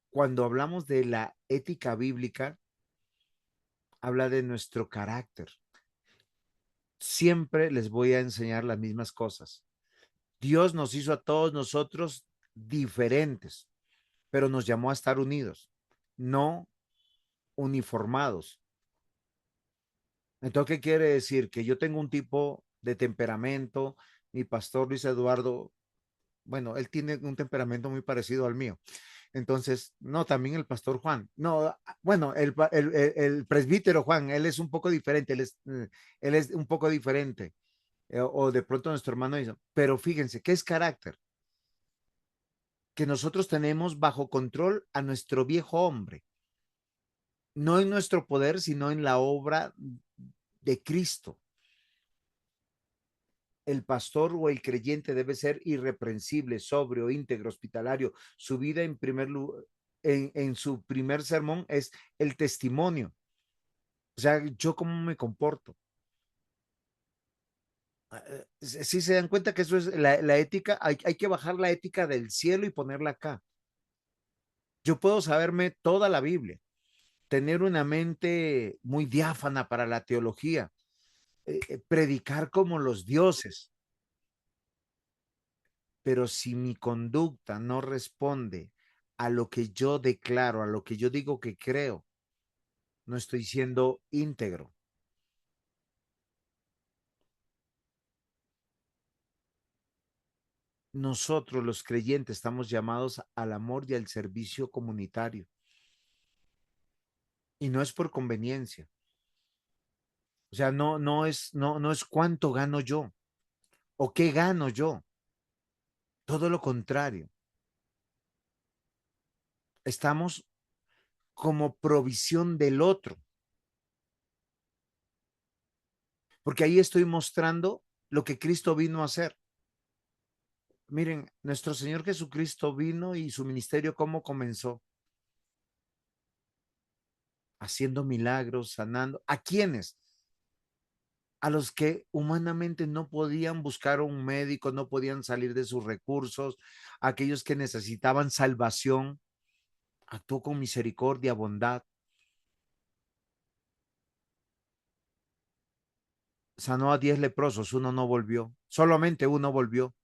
Speaker 1: cuando hablamos de la ética bíblica, habla de nuestro carácter. Siempre les voy a enseñar las mismas cosas. Dios nos hizo a todos nosotros diferentes, pero nos llamó a estar unidos, no uniformados. Entonces, ¿qué quiere decir? Que yo tengo un tipo de temperamento, mi pastor Luis Eduardo, bueno, él tiene un temperamento muy parecido al mío. Entonces, no, también el pastor Juan. No, bueno, el presbítero Juan, él es un poco diferente, él es un poco diferente. O de pronto nuestro hermano hizo. Pero fíjense, ¿qué es carácter? Que nosotros tenemos bajo control a nuestro viejo hombre, no en nuestro poder, sino en la obra de Cristo. El pastor o el creyente debe ser irreprensible, sobrio, íntegro, hospitalario. Su vida en primer lugar, en su primer sermón es el testimonio. O sea, yo cómo me comporto. Si se dan cuenta que eso es la ética, hay que bajar la ética del cielo y ponerla acá. Yo puedo saberme toda la Biblia, tener una mente muy diáfana para la teología, predicar como los dioses, pero si mi conducta no responde a lo que yo declaro, a lo que yo digo que creo, no estoy siendo íntegro. nosotros los creyentes estamos llamados al amor y al servicio comunitario. Y no es por conveniencia. O sea, no es cuánto gano yo o qué gano yo. Todo lo contrario. Estamos como provisión del otro. Porque ahí estoy mostrando lo que Cristo vino a hacer. Miren, nuestro Señor Jesucristo vino y su ministerio, ¿cómo comenzó? Haciendo milagros, sanando. ¿A quiénes? A los que humanamente no podían buscar un médico, no podían salir de sus recursos, aquellos que necesitaban salvación. Actuó con misericordia, bondad. Sanó a 10 leprosos, uno no volvió. Solamente uno volvió.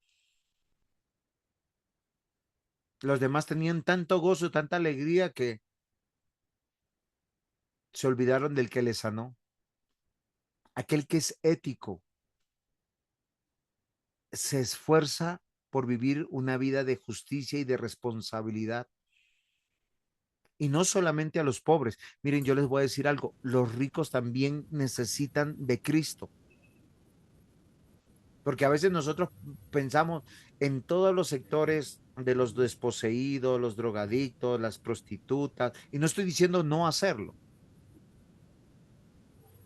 Speaker 1: Los demás tenían tanto gozo, tanta alegría que se olvidaron del que les sanó. Aquel que es ético se esfuerza por vivir una vida de justicia y de responsabilidad. Y no solamente a los pobres. Miren, yo les voy a decir algo, los ricos también necesitan de Cristo. Porque a veces nosotros pensamos en todos los sectores de los desposeídos, los drogadictos, las prostitutas, y no estoy diciendo no hacerlo,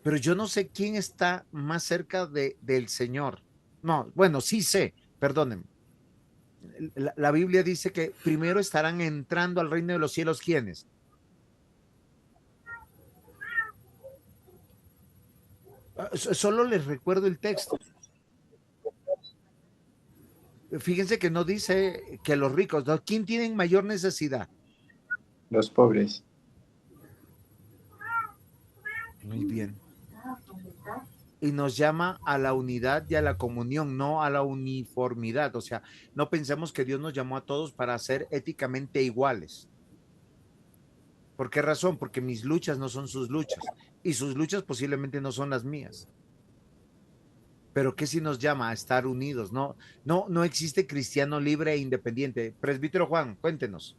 Speaker 1: pero yo no sé quién está más cerca del Señor. No, bueno, sí sé, perdónenme. La Biblia dice que primero estarán entrando al reino de los cielos, ¿quiénes? Solo les recuerdo el texto. Fíjense que no dice que los ricos, ¿no? ¿Quién tiene mayor necesidad?
Speaker 4: Los pobres.
Speaker 1: Muy bien. Y nos llama a la unidad y a la comunión, no a la uniformidad. O sea, no pensemos que Dios nos llamó a todos para ser éticamente iguales. ¿Por qué razón? Porque mis luchas no son sus luchas y sus luchas posiblemente no son las mías. Pero ¿qué si nos llama a estar unidos? No existe cristiano libre e independiente. Presbítero Juan, cuéntenos.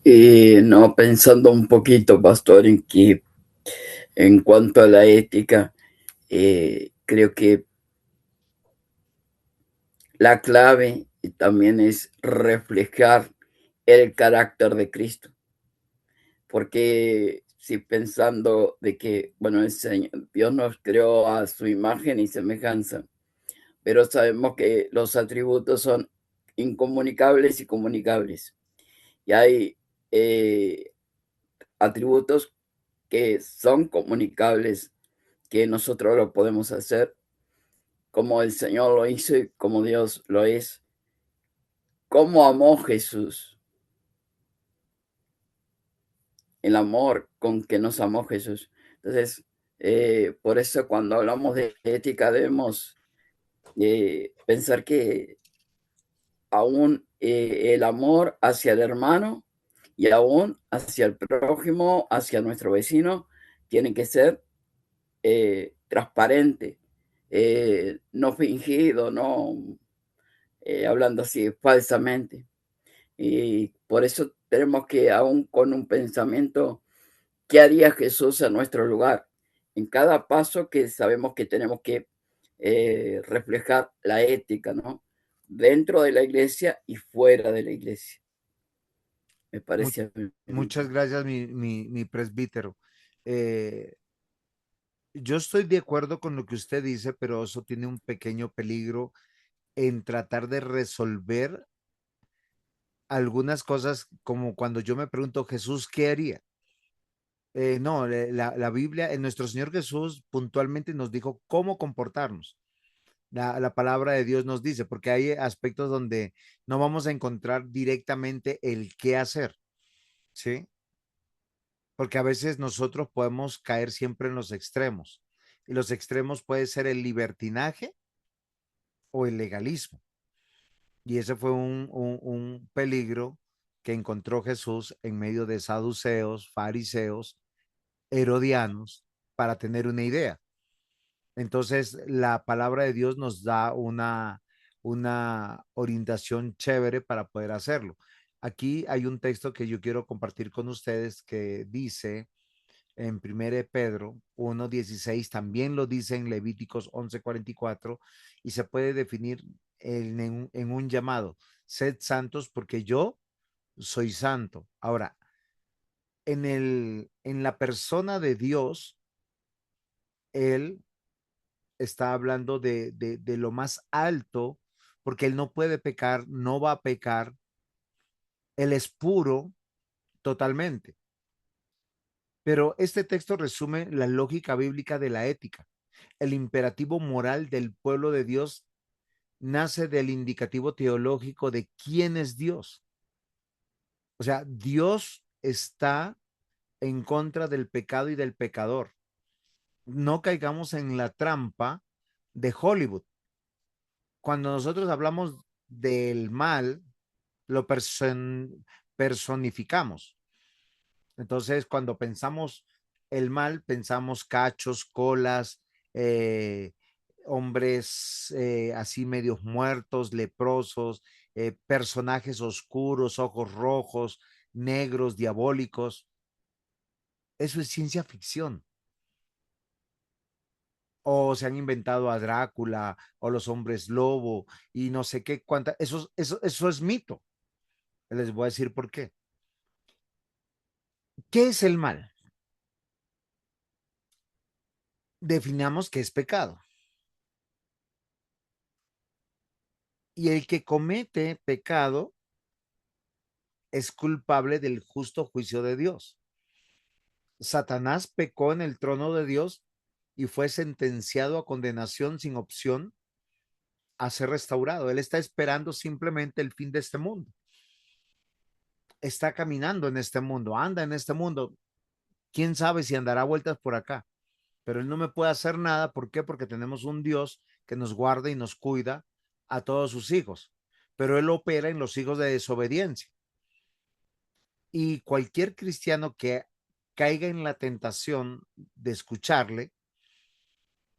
Speaker 5: No, pensando un poquito, pastor, en que en cuanto a la ética, creo que la clave también es reflejar el carácter de Cristo, porque si pensando de que, bueno, el Señor, Dios nos creó a su imagen y semejanza, pero sabemos que los atributos son incomunicables y comunicables, y hay eh, atributos que son comunicables, que nosotros lo podemos hacer como el Señor lo hizo y como Dios lo es. ¿Cómo amó Jesús? El amor con que nos amó Jesús. Entonces, por eso cuando hablamos de ética debemos pensar que aún el amor hacia el hermano y aún hacia el prójimo, hacia nuestro vecino, tiene que ser transparente, no fingido, no hablando así falsamente. Y por eso tenemos que, aún con un pensamiento, ¿qué haría Jesús en nuestro lugar? En cada paso que sabemos que tenemos que reflejar la ética, ¿no? Dentro de la iglesia y fuera de la iglesia. Me
Speaker 1: Mu-
Speaker 5: parece a mí.
Speaker 1: Muchas gracias, mi presbítero. Eh, yo estoy de acuerdo con lo que usted dice, pero eso tiene un pequeño peligro en tratar de resolver algunas cosas, como cuando yo me pregunto, Jesús, ¿qué haría? No, la Biblia, nuestro Señor Jesús puntualmente nos dijo cómo comportarnos. La palabra de Dios nos dice, porque hay aspectos donde no vamos a encontrar directamente el qué hacer, ¿sí? Porque a veces nosotros podemos caer siempre en los extremos. Y los extremos puede ser el libertinaje o el legalismo. Y ese fue un peligro que encontró Jesús en medio de saduceos, fariseos, herodianos, para tener una idea. Entonces, la palabra de Dios nos da una orientación chévere para poder hacerlo. Aquí hay un texto que yo quiero compartir con ustedes que dice en 1 Pedro 1:16, también lo dice en Levíticos 11:44, y se puede definir en un llamado: sed santos porque yo soy santo. Ahora, en la persona de Dios, Él está hablando de lo más alto, porque Él no puede pecar, no va a pecar, Él es puro totalmente. Pero este texto resume la lógica bíblica de la ética. El imperativo moral del pueblo de Dios nace del indicativo teológico de quién es Dios. O sea, Dios está en contra del pecado y del pecador. No caigamos en la trampa de Hollywood. Cuando nosotros hablamos del mal, lo personificamos. Entonces, cuando pensamos el mal, pensamos cachos, colas, eh, hombres así medios muertos, leprosos, personajes oscuros, ojos rojos, negros, diabólicos. Eso es ciencia ficción. O se han inventado a Drácula o los hombres lobo y no sé qué cuánta. Eso es mito. Les voy a decir por qué. ¿Qué es el mal? Definamos qué es pecado. Y el que comete pecado es culpable del justo juicio de Dios. Satanás pecó en el trono de Dios y fue sentenciado a condenación sin opción a ser restaurado. Él está esperando simplemente el fin de este mundo. Está caminando en este mundo, anda en este mundo. Quién sabe si andará vueltas por acá, pero él no me puede hacer nada. ¿Por qué? Porque tenemos un Dios que nos guarda y nos cuida a todos sus hijos, pero él opera en los hijos de desobediencia. Y cualquier cristiano que caiga en la tentación de escucharle,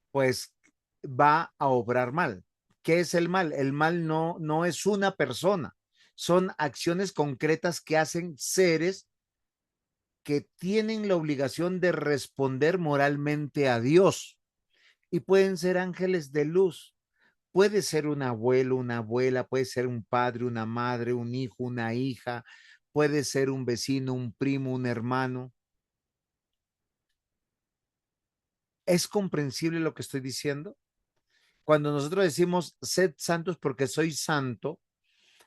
Speaker 1: pues va a obrar mal. ¿Qué es el mal? El mal no es una persona, son acciones concretas que hacen seres que tienen la obligación de responder moralmente a Dios, y pueden ser ángeles de luz. Puede ser un abuelo, una abuela, puede ser un padre, una madre, un hijo, una hija, puede ser un vecino, un primo, un hermano. ¿Es comprensible lo que estoy diciendo? Cuando nosotros decimos sed santos porque soy santo,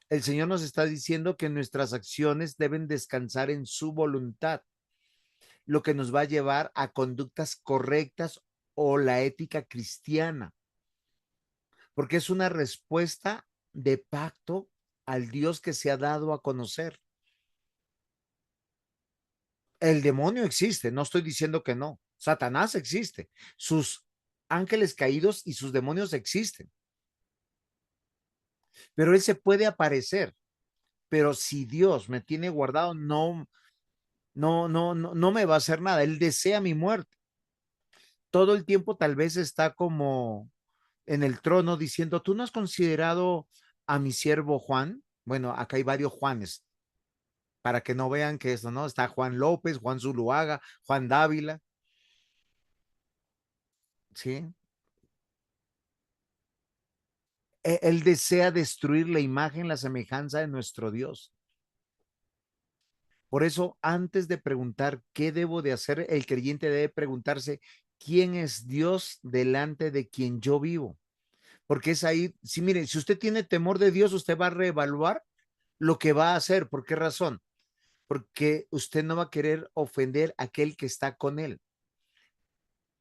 Speaker 1: el Señor nos está diciendo que nuestras acciones deben descansar en su voluntad, lo que nos va a llevar a conductas correctas o la ética cristiana, porque es una respuesta de pacto al Dios que se ha dado a conocer. El demonio existe, no estoy diciendo que no. Satanás existe, sus ángeles caídos y sus demonios existen, pero él se puede aparecer. Pero si Dios me tiene guardado, no me va a hacer nada. Él desea mi muerte. Todo el tiempo tal vez está como en el trono diciendo: ¿tú no has considerado a mi siervo Juan? Bueno, acá hay varios Juanes, para que no vean que eso, ¿no? Está Juan López, Juan Zuluaga, Juan Dávila, ¿sí? Él desea destruir la imagen, la semejanza de nuestro Dios. Por eso, antes de preguntar qué debo de hacer, el creyente debe preguntarse: ¿quién es Dios delante de quien yo vivo? Porque es ahí, sí, mire, si usted tiene temor de Dios, usted va a reevaluar lo que va a hacer. ¿Por qué razón? Porque usted no va a querer ofender a aquel que está con él.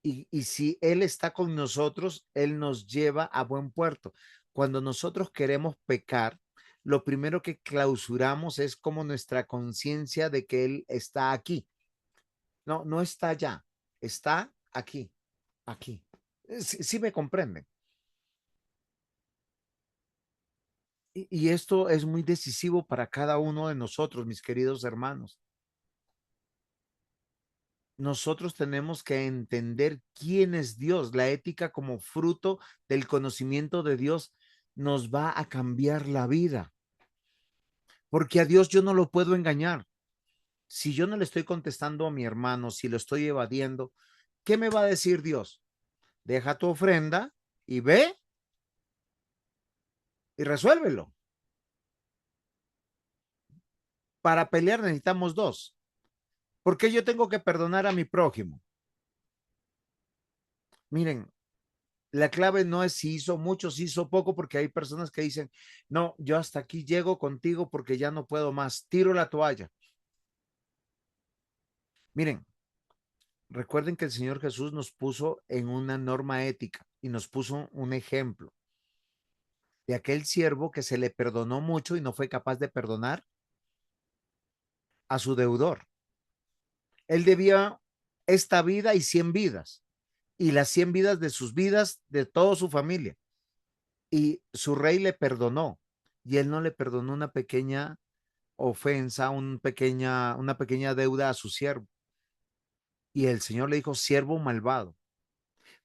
Speaker 1: Y si Él está con nosotros, Él nos lleva a buen puerto. Cuando nosotros queremos pecar, lo primero que clausuramos es como nuestra conciencia de que Él está aquí. No, no está allá, está aquí, aquí. Sí, sí me comprenden. Y esto es muy decisivo para cada uno de nosotros, mis queridos hermanos. Nosotros tenemos que entender quién es Dios, la ética como fruto del conocimiento de Dios nos va a cambiar la vida, porque a Dios yo no lo puedo engañar. Si yo no le estoy contestando a mi hermano, si lo estoy evadiendo, ¿qué me va a decir Dios? Deja tu ofrenda y ve y resuélvelo. Para pelear necesitamos dos. ¿Por qué yo tengo que perdonar a mi prójimo? Miren, la clave no es si hizo mucho, si hizo poco, porque hay personas que dicen, no, yo hasta aquí llego contigo porque ya no puedo más, tiro la toalla. Miren, recuerden que el Señor Jesús nos puso en una norma ética y nos puso un ejemplo de aquel siervo que se le perdonó mucho y no fue capaz de perdonar a su deudor. Él debía esta vida y 100 vidas, y las 100 vidas de sus vidas, de toda su familia. Y su rey le perdonó, y él no le perdonó una pequeña ofensa, una pequeña deuda a su siervo. Y el Señor le dijo, siervo malvado,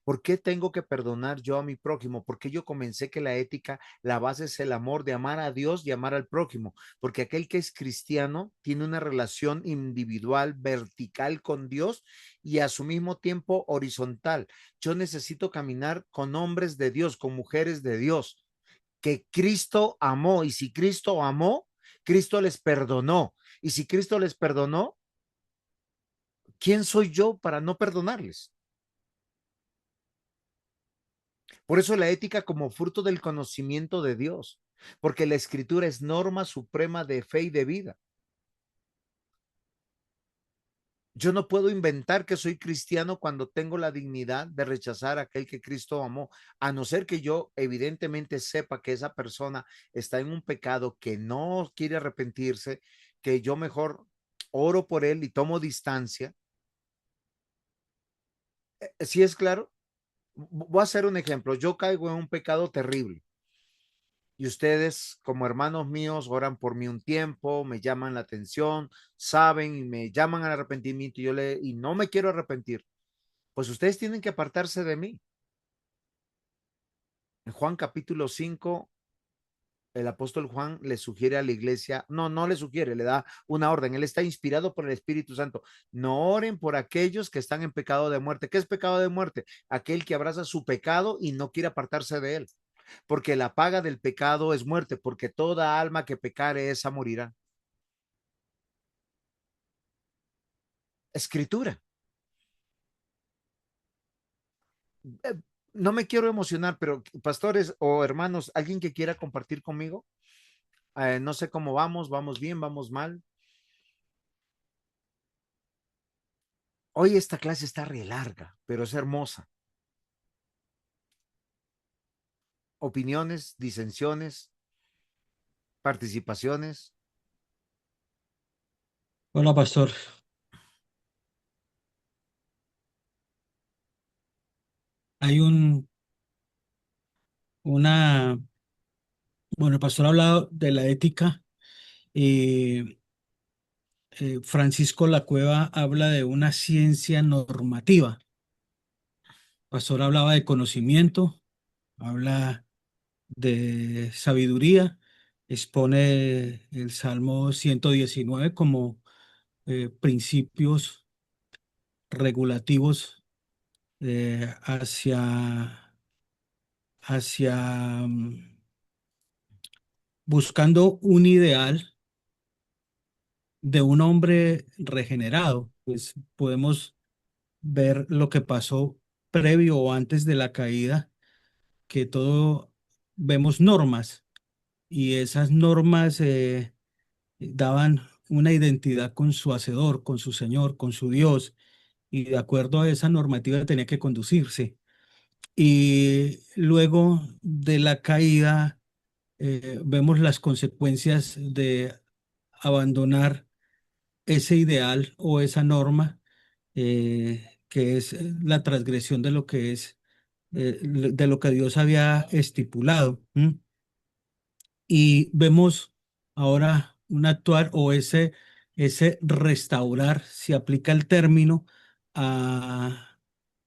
Speaker 1: ¿por qué tengo que perdonar yo a mi prójimo? Porque yo comencé que la ética, la base es el amor de amar a Dios y amar al prójimo, porque aquel que es cristiano tiene una relación individual, vertical con Dios y a su mismo tiempo horizontal. Yo necesito caminar con hombres de Dios, con mujeres de Dios, que Cristo amó, y si Cristo amó, Cristo les perdonó. Y si Cristo les perdonó, ¿quién soy yo para no perdonarles? Por eso la ética como fruto del conocimiento de Dios, porque la escritura es norma suprema de fe y de vida. Yo no puedo inventar que soy cristiano cuando tengo la dignidad de rechazar a aquel que Cristo amó, a no ser que yo evidentemente sepa que esa persona está en un pecado, que no quiere arrepentirse, que yo mejor oro por él y tomo distancia. ¿Sí es claro? Voy a hacer un ejemplo. Yo caigo en un pecado terrible y ustedes, como hermanos míos, oran por mí un tiempo, me llaman la atención, saben y me llaman al arrepentimiento y no me quiero arrepentir. Pues ustedes tienen que apartarse de mí. En Juan capítulo 5, el apóstol Juan le sugiere a la iglesia, no le sugiere, le da una orden. Él está inspirado por el Espíritu Santo. No oren por aquellos que están en pecado de muerte. ¿Qué es pecado de muerte? Aquel que abraza su pecado y no quiere apartarse de él. Porque la paga del pecado es muerte, porque toda alma que pecare, esa morirá. Escritura. No me quiero emocionar, pero pastores o hermanos, alguien que quiera compartir conmigo, no sé cómo vamos bien, vamos mal. Hoy esta clase está re larga, pero es hermosa. Opiniones, disensiones, participaciones.
Speaker 2: Hola, pastor. Hay una, bueno, el pastor ha hablado de la ética y Francisco Lacueva habla de una ciencia normativa. El pastor hablaba de conocimiento, habla de sabiduría, expone el Salmo 119 como principios regulativos hacia buscando un ideal de un hombre regenerado. Pues podemos ver lo que pasó previo o antes de la caída, que todo vemos normas y esas normas daban una identidad con su hacedor, con su Señor, con su Dios, y de acuerdo a esa normativa tenía que conducirse. Y luego de la caída, vemos las consecuencias de abandonar ese ideal o esa norma, que es la transgresión de lo que es, de lo que Dios había estipulado. ¿M? Y vemos ahora un actuar o ese restaurar, si aplica el término a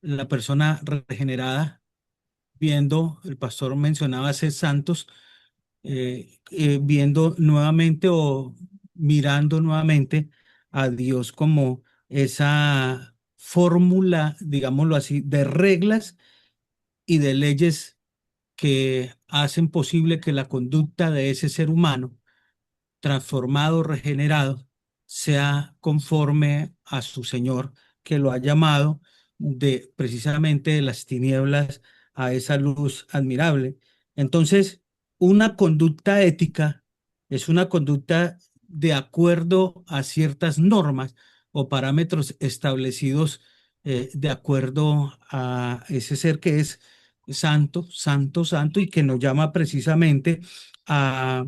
Speaker 2: la persona regenerada, viendo, el pastor mencionaba ser santos, viendo nuevamente o mirando nuevamente a Dios como esa fórmula, digámoslo así, de reglas y de leyes que hacen posible que la conducta de ese ser humano transformado, regenerado, sea conforme a su Señor, que lo ha llamado de precisamente de las tinieblas a esa luz admirable. Entonces, una conducta ética es una conducta de acuerdo a ciertas normas o parámetros establecidos de acuerdo a ese ser que es santo, santo, santo y que nos llama precisamente a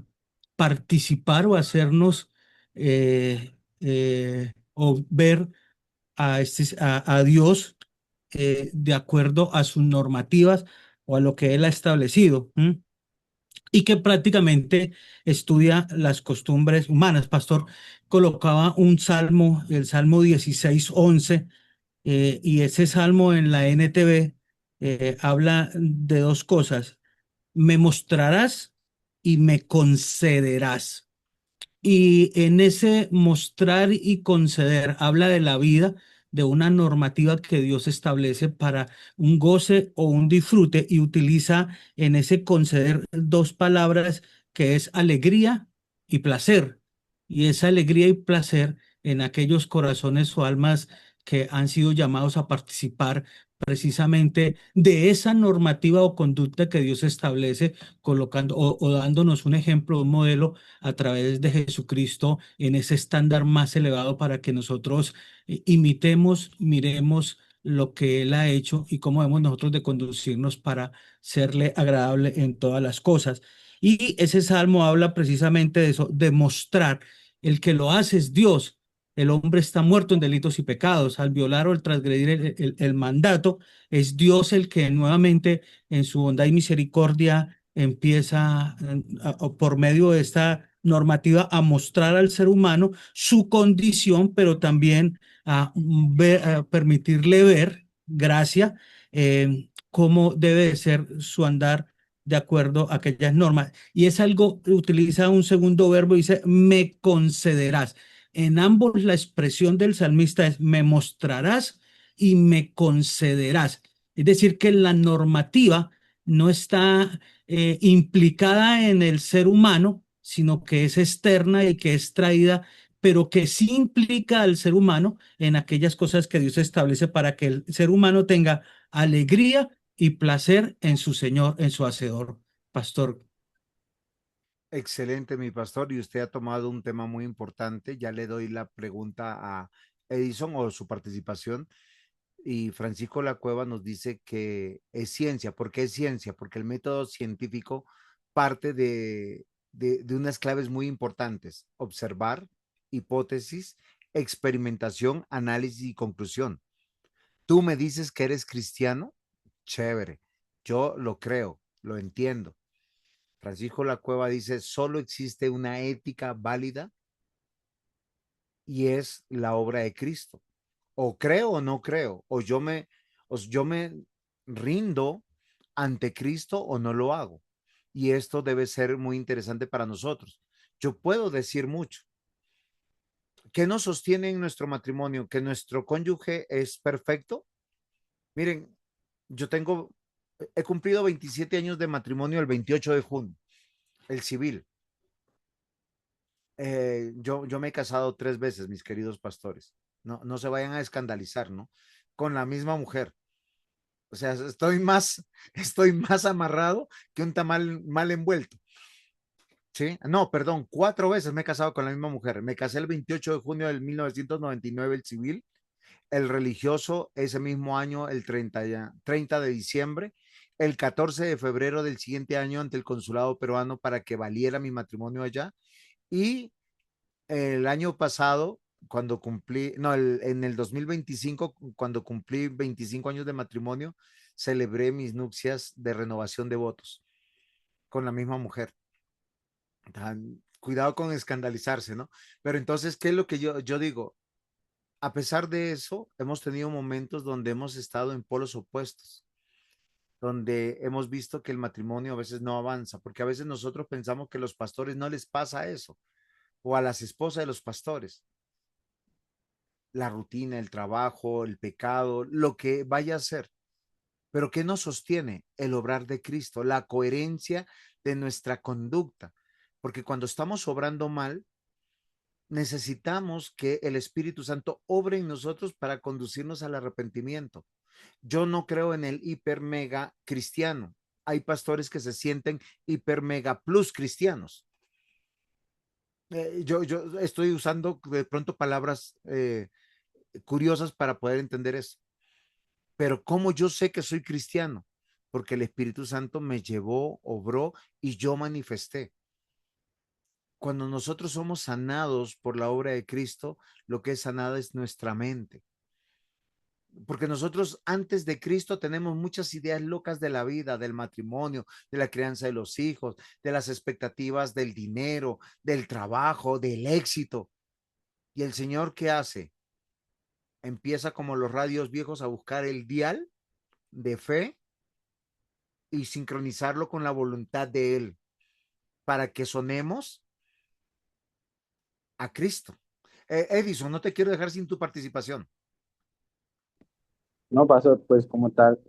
Speaker 2: participar o hacernos o ver a Dios de acuerdo a sus normativas o a lo que Él ha establecido. ¿M? Y que prácticamente estudia las costumbres humanas. Pastor colocaba un salmo, el Salmo 16:11, y ese salmo en la NTV habla de dos cosas: me mostrarás y me concederás. Y en ese mostrar y conceder habla de la vida, de una normativa que Dios establece para un goce o un disfrute, y utiliza en ese conceder dos palabras que es alegría y placer. Y esa alegría y placer en aquellos corazones o almas que han sido llamados a participar precisamente de esa normativa o conducta que Dios establece, colocando o dándonos un ejemplo, un modelo a través de Jesucristo en ese estándar más elevado para que nosotros imitemos, miremos lo que Él ha hecho y cómo debemos nosotros de conducirnos para serle agradable en todas las cosas. Y ese salmo habla precisamente de eso, de mostrar el que lo hace es Dios. El hombre está muerto en delitos y pecados. Al violar o al transgredir el mandato, es Dios el que nuevamente en su bondad y misericordia empieza por medio de esta normativa a mostrar al ser humano su condición, pero también a permitirle ver, gracia, cómo debe de ser su andar de acuerdo a aquellas normas. Y es algo, utiliza un segundo verbo, dice, me concederás. En ambos la expresión del salmista es, me mostrarás y me concederás. Es decir, que la normativa no está implicada en el ser humano, sino que es externa y que es traída, pero que sí implica al ser humano en aquellas cosas que Dios establece para que el ser humano tenga alegría y placer en su Señor, en su Hacedor. Pastor.
Speaker 1: Excelente, mi pastor, y usted ha tomado un tema muy importante. Ya le doy la pregunta a Edison o su participación. Y Francisco La Cueva nos dice que es ciencia. ¿Por qué es ciencia? Porque el método científico parte de unas claves muy importantes: observar, hipótesis, experimentación, análisis y conclusión. Tú me dices que eres cristiano, chévere. Yo lo creo, lo entiendo. Francisco La Cueva dice, solo existe una ética válida y es la obra de Cristo. O creo o no creo, o yo me rindo ante Cristo o no lo hago. Y esto debe ser muy interesante para nosotros. Yo puedo decir mucho. ¿Qué nos sostiene en nuestro matrimonio? ¿Que nuestro cónyuge es perfecto? Miren, he cumplido 27 años de matrimonio el 28 de junio, el civil. Yo me he casado 3 veces, mis queridos pastores. No, no se vayan a escandalizar, ¿no? Con la misma mujer. O sea, estoy más amarrado que un tamal mal envuelto. Sí, no, perdón, 4 veces me he casado con la misma mujer. Me casé el 28 de junio del 1999, el civil, el religioso ese mismo año, el 30 de diciembre, el 14 de febrero del siguiente año ante el consulado peruano para que valiera mi matrimonio allá. Y el año pasado, cuando cumplí, no, en el 2025, cuando cumplí 25 años de matrimonio, celebré mis nupcias de renovación de votos con la misma mujer. Cuidado con escandalizarse, ¿no? Pero entonces, ¿qué es lo que yo digo? A pesar de eso, hemos tenido momentos donde hemos estado en polos opuestos. donde hemos visto que el matrimonio a veces no avanza, porque a veces nosotros pensamos que a los pastores no les pasa eso, o a las esposas de los pastores, la rutina, el trabajo, el pecado, lo que vaya a ser. Pero ¿qué nos sostiene? El obrar de Cristo, la coherencia de nuestra conducta. Porque cuando estamos obrando mal, necesitamos que el Espíritu Santo obre en nosotros para conducirnos al arrepentimiento. Yo no creo en el hiper mega cristiano. Hay pastores que se sienten hiper mega plus cristianos. Yo estoy usando de pronto palabras curiosas para poder entender eso. Pero ¿cómo yo sé que soy cristiano? Porque el Espíritu Santo me llevó, obró y yo manifesté. Cuando nosotros somos sanados por la obra de Cristo, lo que es sanada es nuestra mente. Porque nosotros antes de Cristo tenemos muchas ideas locas de la vida, del matrimonio, de la crianza de los hijos, de las expectativas del dinero, del trabajo, del éxito. ¿Y el Señor qué hace? Empieza como los radios viejos a buscar el dial de fe y sincronizarlo con la voluntad de Él para que sonemos a Cristo. Edison, no te quiero dejar sin tu participación.
Speaker 4: No, pasó, pues como tal,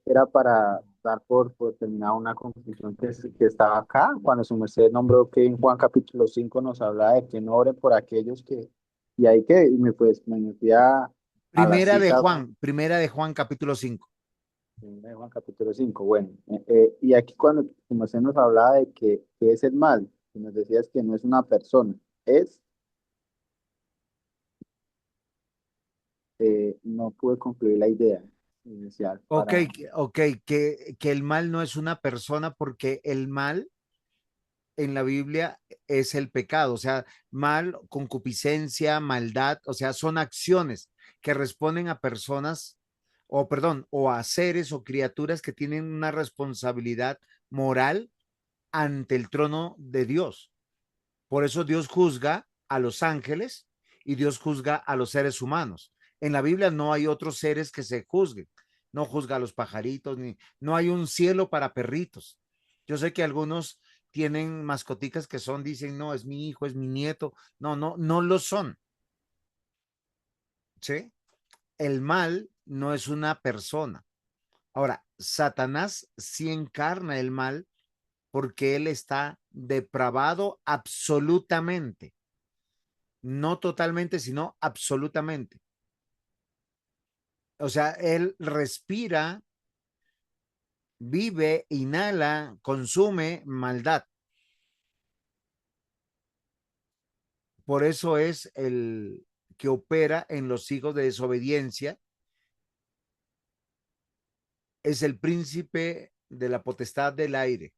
Speaker 4: era para dar por terminar una conclusión que estaba acá, cuando su merced nombró que en Juan capítulo 5 nos habla de que no oren por aquellos que, y ahí que, me metí a la cita,
Speaker 1: Primera de Juan capítulo 5.
Speaker 4: de Juan capítulo 5 bueno, y aquí cuando su merced nos hablaba de que es el mal, y nos decías que no es una persona, es, no pude concluir la idea inicial
Speaker 1: Ok,
Speaker 4: para,
Speaker 1: ok, que el mal no es una persona porque el mal en la Biblia es el pecado, o sea, mal, concupiscencia, maldad, o sea, son acciones que responden a personas, o perdón, o a seres o criaturas que tienen una responsabilidad moral ante el trono de Dios. Por eso Dios juzga a los ángeles y Dios juzga a los seres humanos. En la Biblia no hay otros seres que se juzguen. No juzga a los pajaritos, ni no hay un cielo para perritos. Yo sé que algunos tienen mascoticas que son, dicen, no, es mi hijo, es mi nieto. No, no, no lo son. ¿Sí? El mal no es una persona. Ahora, Satanás sí encarna el mal porque él está depravado absolutamente. No totalmente, sino absolutamente. O sea, él respira, vive, inhala, consume maldad. Por eso es el que opera en los hijos de desobediencia, es el príncipe de la potestad del aire.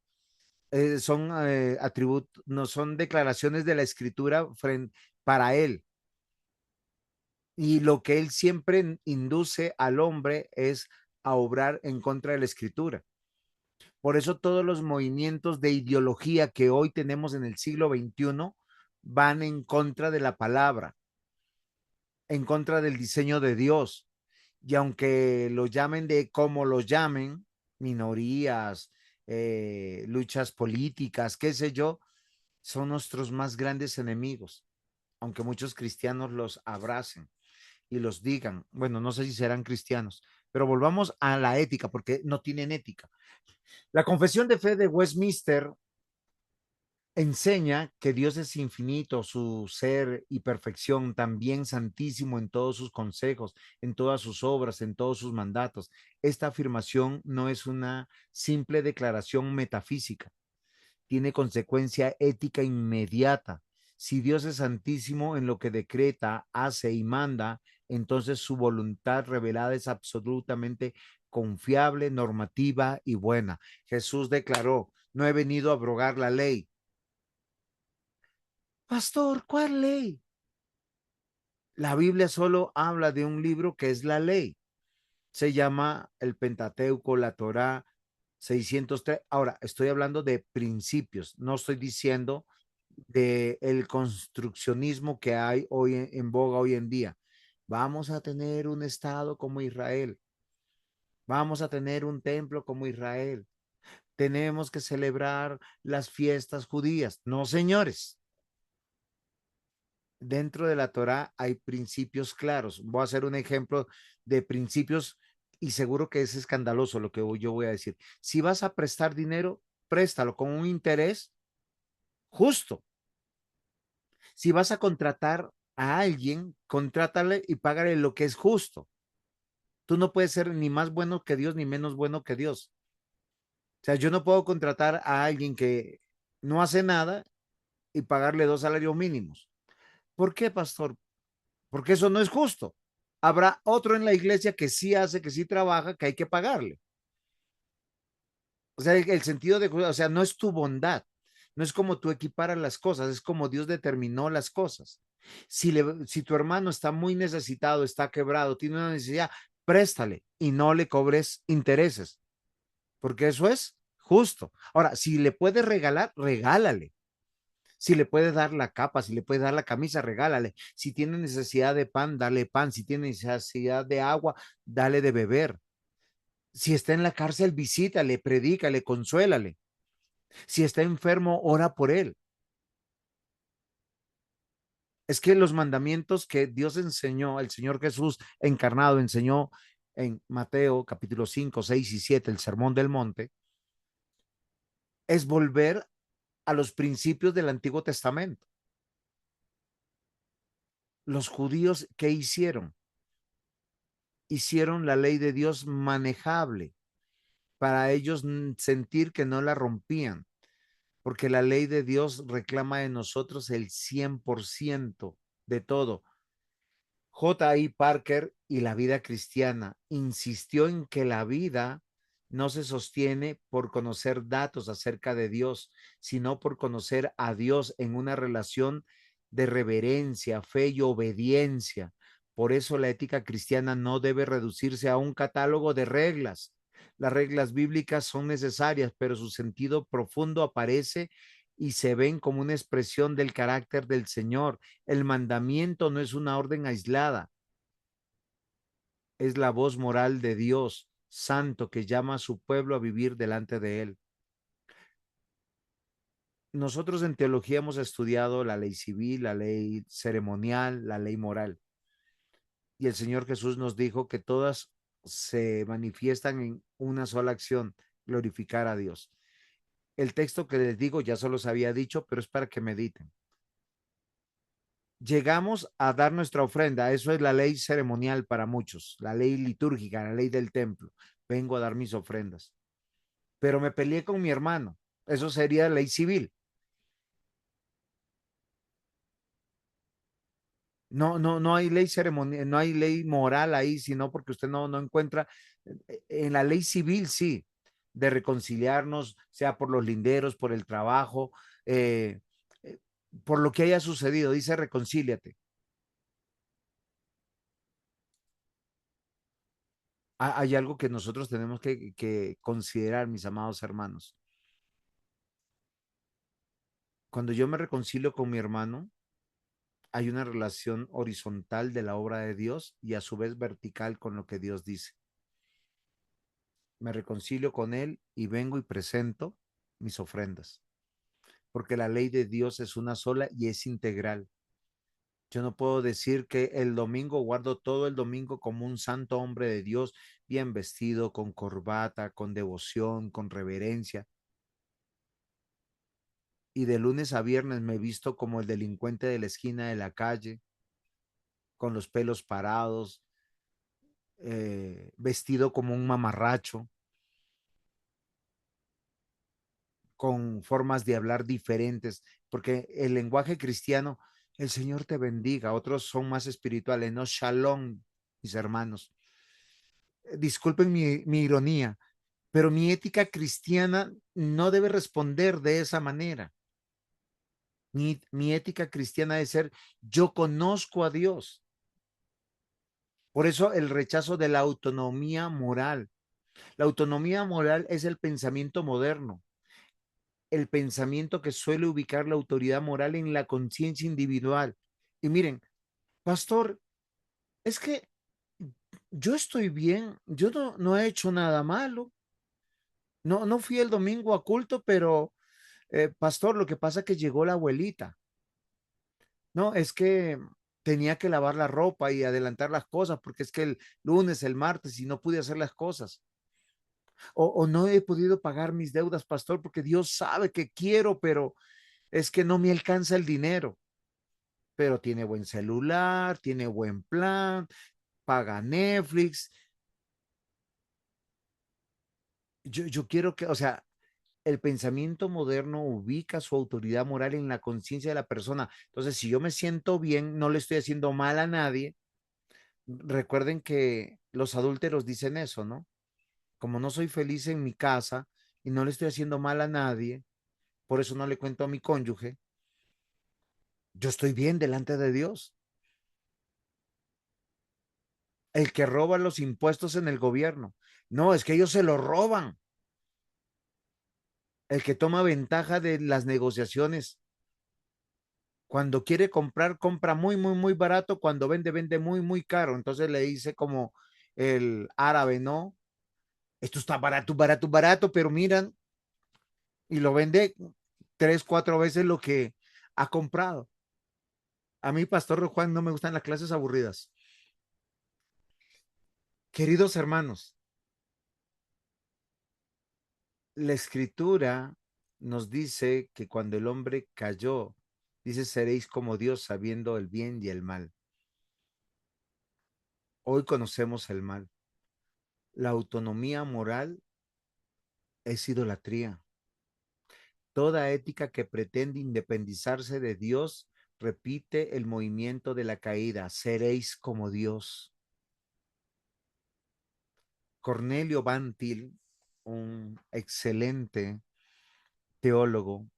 Speaker 1: Son atributos, no son declaraciones de la escritura para él. Y lo que él siempre induce al hombre es a obrar en contra de la escritura. Por eso todos los movimientos de ideología que hoy tenemos en el siglo XXI van en contra de la palabra, en contra del diseño de Dios. Y aunque lo llamen de como lo llamen, minorías, luchas políticas, qué sé yo, son nuestros más grandes enemigos, aunque muchos cristianos los abracen y los digan. Bueno, no sé si serán cristianos, pero volvamos a la ética, porque no tienen ética. La confesión de fe de Westminster enseña que Dios es infinito, su ser y perfección, también santísimo en todos sus consejos, en todas sus obras, en todos sus mandatos. Esta afirmación no es una simple declaración metafísica, tiene consecuencia ética inmediata. Si Dios es santísimo en lo que decreta, hace y manda, entonces su voluntad revelada es absolutamente confiable, normativa y buena. Jesús declaró, no he venido a abrogar la ley. Pastor, ¿cuál ley? La Biblia solo habla de un libro que es la ley. Se llama el Pentateuco, la Torá 603. Ahora, estoy hablando de principios, no estoy diciendo de el construccionismo que hay hoy en boga hoy en día. Vamos a tener un estado como Israel. Vamos a tener un templo como Israel. Tenemos que celebrar las fiestas judías. No, señores. Dentro de la Torá hay principios claros. Voy a hacer un ejemplo de principios y seguro que es escandaloso lo que yo voy a decir. Si vas a prestar dinero, préstalo con un interés justo. Si vas a contratar a alguien, contrátale y págale lo que es justo. Tú no puedes ser ni más bueno que Dios ni menos bueno que Dios. O sea, yo no puedo contratar a alguien que no hace nada y pagarle 2 salarios mínimos. ¿Por qué, pastor? Porque eso no es justo. Habrá otro en la iglesia que sí hace, que sí trabaja, que hay que pagarle. O sea, el sentido de, o sea, no es tu bondad, no es como tú equiparas las cosas, es como Dios determinó las cosas. Si tu hermano está muy necesitado, está quebrado, tiene una necesidad, préstale y no le cobres intereses, porque eso es justo. Ahora, si le puedes regalar, regálale. Si le puedes dar la capa, si le puedes dar la camisa, regálale. Si tiene necesidad de pan, dale pan. Si tiene necesidad de agua, dale de beber. Si está en la cárcel, visítale, predícale, consuélale. Si está enfermo, ora por él. Es que los mandamientos que Dios enseñó, el Señor Jesús encarnado enseñó en Mateo capítulo 5, 6 y 7, el Sermón del Monte, es volver a los principios del Antiguo Testamento. Los judíos, ¿qué hicieron? Hicieron la ley de Dios manejable para ellos sentir que no la rompían, porque la ley de Dios reclama de nosotros el 100% de todo. J. I. Parker y la vida cristiana insistió en que la vida no se sostiene por conocer datos acerca de Dios, sino por conocer a Dios en una relación de reverencia, fe y obediencia. Por eso la ética cristiana no debe reducirse a un catálogo de reglas. Las reglas bíblicas son necesarias, pero su sentido profundo aparece y se ven como una expresión del carácter del Señor. El mandamiento no es una orden aislada, es la voz moral de Dios santo que llama a su pueblo a vivir delante de él. Nosotros en teología hemos estudiado la ley civil, la ley ceremonial, la ley moral. Y el Señor Jesús nos dijo que todas se manifiestan en una sola acción, glorificar a Dios. El texto que les digo ya se los había dicho, pero es para que mediten. Llegamos a dar nuestra ofrenda. Eso es la ley ceremonial para muchos, la ley litúrgica, la ley del templo. Vengo a dar mis ofrendas. Pero me peleé con mi hermano. Eso sería ley civil. No hay ley ceremonial, no hay ley moral ahí, sino porque usted no encuentra. En la ley civil, sí, de reconciliarnos, sea por los linderos, por el trabajo, eh, eh, por lo que haya sucedido. Dice reconcíliate. Hay algo que nosotros tenemos que considerar, mis amados hermanos. Cuando yo me reconcilio con mi hermano, hay una relación horizontal de la obra de Dios y a su vez vertical con lo que Dios dice. Me reconcilio con él y vengo y presento mis ofrendas, porque la ley de Dios es una sola y es integral. Yo no puedo decir que el domingo guardo todo el domingo como un santo hombre de Dios, bien vestido, con corbata, con devoción, con reverencia. Y de lunes a viernes me he visto como el delincuente de la esquina de la calle, con los pelos parados, vestido como un mamarracho, con formas de hablar diferentes, porque el lenguaje cristiano, el Señor te bendiga, otros son más espirituales, no shalom, mis hermanos. Disculpen mi ironía, pero mi ética cristiana no debe responder de esa manera. Mi ética cristiana debe ser, yo conozco a Dios. Por eso el rechazo de la autonomía moral. La autonomía moral es el pensamiento moderno, el pensamiento que suele ubicar la autoridad moral en la conciencia individual. Y miren, pastor, es que yo estoy bien, yo no he hecho nada malo. No fui el domingo a culto, pero pastor, lo que pasa es que llegó la abuelita. No, es que tenía que lavar la ropa y adelantar las cosas porque es que el lunes, el martes y no pude hacer las cosas. O no he podido pagar mis deudas, pastor, porque Dios sabe que quiero, pero es que no me alcanza el dinero. Pero tiene buen celular, tiene buen plan, paga Netflix. Yo quiero que, o sea, el pensamiento moderno ubica su autoridad moral en la conciencia de la persona. Entonces, si yo me siento bien, no le estoy haciendo mal a nadie. Recuerden que los adúlteros dicen eso, ¿no? Como no soy feliz en mi casa y no le estoy haciendo mal a nadie, por eso no le cuento a mi cónyuge, yo estoy bien delante de Dios. El que roba los impuestos en el gobierno, no, es que ellos se lo roban. El que toma ventaja de las negociaciones, cuando quiere comprar, compra muy barato, cuando vende, vende muy caro. Entonces le dice como el árabe, ¿no? Esto está barato, pero miran, y lo vende 3, 4 veces lo que ha comprado. A mí, Pastor Juan, no me gustan las clases aburridas. Queridos hermanos, la escritura nos dice que cuando el hombre cayó, dice, seréis como Dios sabiendo el bien y el mal. Hoy conocemos el mal. La autonomía moral es idolatría. Toda ética que pretende independizarse de Dios repite el movimiento de la caída. Seréis como Dios. Cornelio Van Til, un excelente teólogo,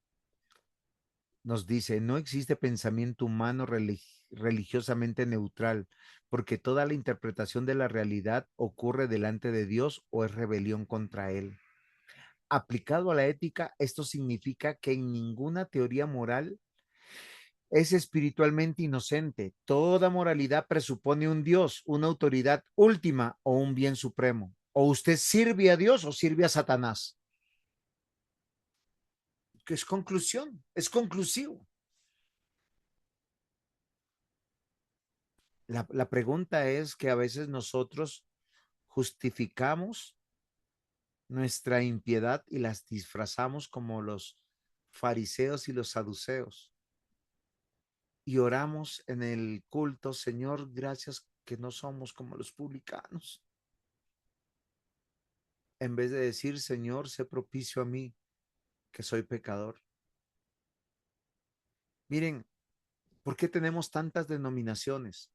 Speaker 1: nos dice, no existe pensamiento humano religiosamente neutral, porque toda la interpretación de la realidad ocurre delante de Dios o es rebelión contra él. Aplicado a la ética, esto significa que en ninguna teoría moral es espiritualmente inocente. Toda moralidad presupone un Dios, una autoridad última o un bien supremo. O usted sirve a Dios o sirve a Satanás. Que es conclusión, es conclusivo. La pregunta es que a veces nosotros justificamos nuestra impiedad y las disfrazamos como los fariseos y los saduceos. Y oramos en el culto, Señor, gracias que no somos como los publicanos. En vez de decir, Señor, sé propicio a mí, que soy pecador. Miren, ¿por qué tenemos tantas denominaciones?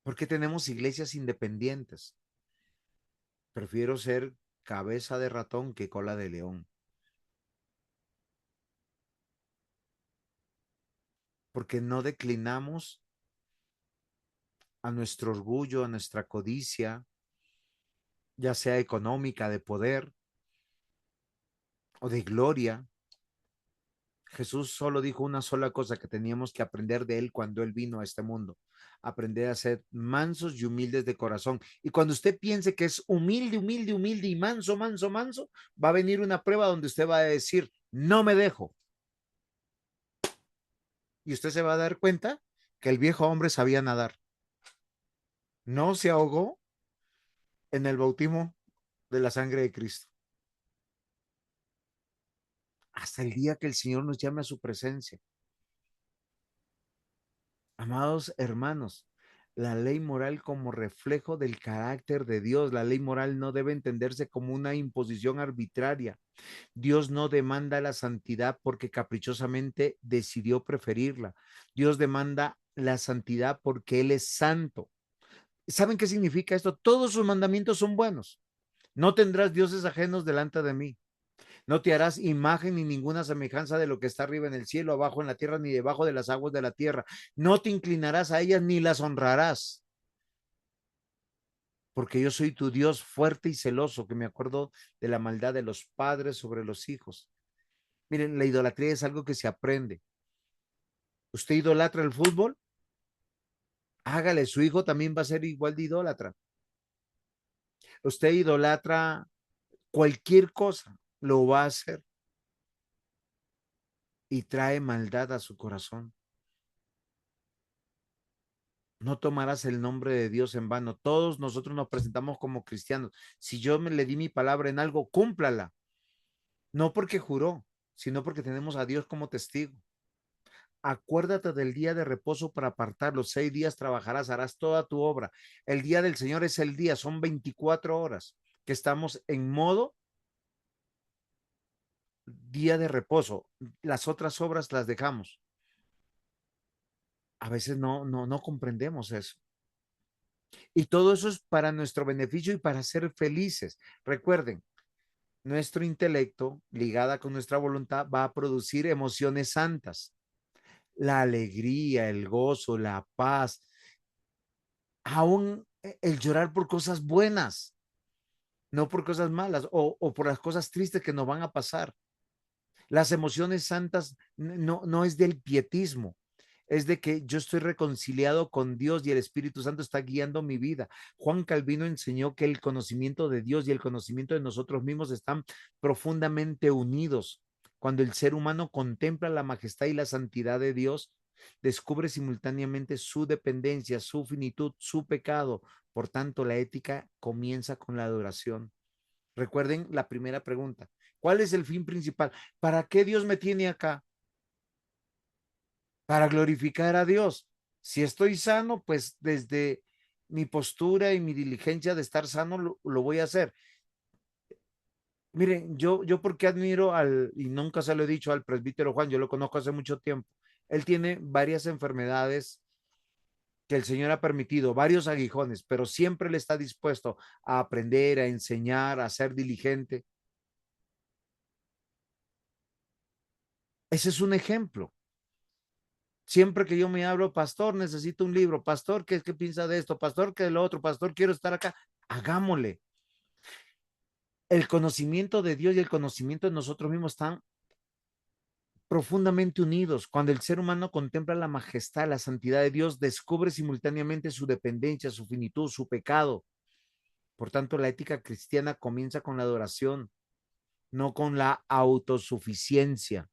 Speaker 1: ¿Por qué tenemos iglesias independientes? Prefiero ser cabeza de ratón que cola de león. Porque no declinamos a nuestro orgullo, a nuestra codicia, ya sea económica, de poder o de gloria. Jesús solo dijo una sola cosa que teníamos que aprender de él cuando él vino a este mundo: aprender a ser mansos y humildes de corazón. Y cuando usted piense que es humilde y manso, va a venir una prueba donde usted va a decir, no me dejo. Y usted se va a dar cuenta que el viejo hombre sabía nadar. No se ahogó en el bautismo de la sangre de Cristo. Hasta el día que el Señor nos llame a su presencia. Amados hermanos, la ley moral como reflejo del carácter de Dios. La ley moral no debe entenderse como una imposición arbitraria. Dios no demanda la santidad porque caprichosamente decidió preferirla. Dios demanda la santidad porque Él es santo. ¿Saben qué significa esto? Todos sus mandamientos son buenos. No tendrás dioses ajenos delante de mí. No te harás imagen ni ninguna semejanza de lo que está arriba en el cielo, abajo en la tierra, ni debajo de las aguas de la tierra. No te inclinarás a ellas ni las honrarás, porque yo soy tu Dios fuerte y celoso, que me acuerdo de la maldad de los padres sobre los hijos. Miren, la idolatría es algo que se aprende. ¿Usted idolatra el fútbol? Hágale, su hijo también va a ser igual de idólatra. Usted idolatra cualquier cosa, lo va a hacer y trae maldad a su corazón. No tomarás el nombre de Dios en vano. Todos nosotros nos presentamos como cristianos. Si yo me le di mi palabra en algo, cúmplala. No porque juró, sino porque tenemos a Dios como testigo. Acuérdate del día de reposo para apartarlo. 6 días trabajarás, harás toda tu obra. El día del Señor es el día, son 24 horas que estamos en modo día de reposo. Las otras obras las dejamos. A veces no comprendemos eso. Y todo eso es para nuestro beneficio y para ser felices. Recuerden, nuestro intelecto, ligada con nuestra voluntad, va a producir emociones santas. La alegría, el gozo, la paz, aún el llorar por cosas buenas, no por cosas malas o por las cosas tristes que nos van a pasar. Las emociones santas no es del pietismo, es de que yo estoy reconciliado con Dios y el Espíritu Santo está guiando mi vida. Juan Calvino enseñó que el conocimiento de Dios y el conocimiento de nosotros mismos están profundamente unidos. Cuando el ser humano contempla la majestad y la santidad de Dios, descubre simultáneamente su dependencia, su finitud, su pecado. Por tanto, la ética comienza con la adoración. Recuerden la primera pregunta. ¿Cuál es el fin principal? ¿Para qué Dios me tiene acá? Para glorificar a Dios. Si estoy sano, pues desde mi postura y mi diligencia de estar sano lo voy a hacer. Miren, yo porque admiro y nunca se lo he dicho al presbítero Juan, yo lo conozco hace mucho tiempo. Él tiene varias enfermedades que el Señor ha permitido, varios aguijones, pero siempre le está dispuesto a aprender, a enseñar, a ser diligente. Ese es un ejemplo. Siempre que yo me hablo, pastor, necesito un libro, pastor, ¿qué piensa de esto? Pastor, ¿qué de lo otro? Pastor, quiero estar acá. Hagámosle. El conocimiento de Dios y el conocimiento de nosotros mismos están profundamente unidos. Cuando el ser humano contempla la majestad, la santidad de Dios, descubre simultáneamente su dependencia, su finitud, su pecado. Por tanto, la ética cristiana comienza con la adoración, no con la autosuficiencia,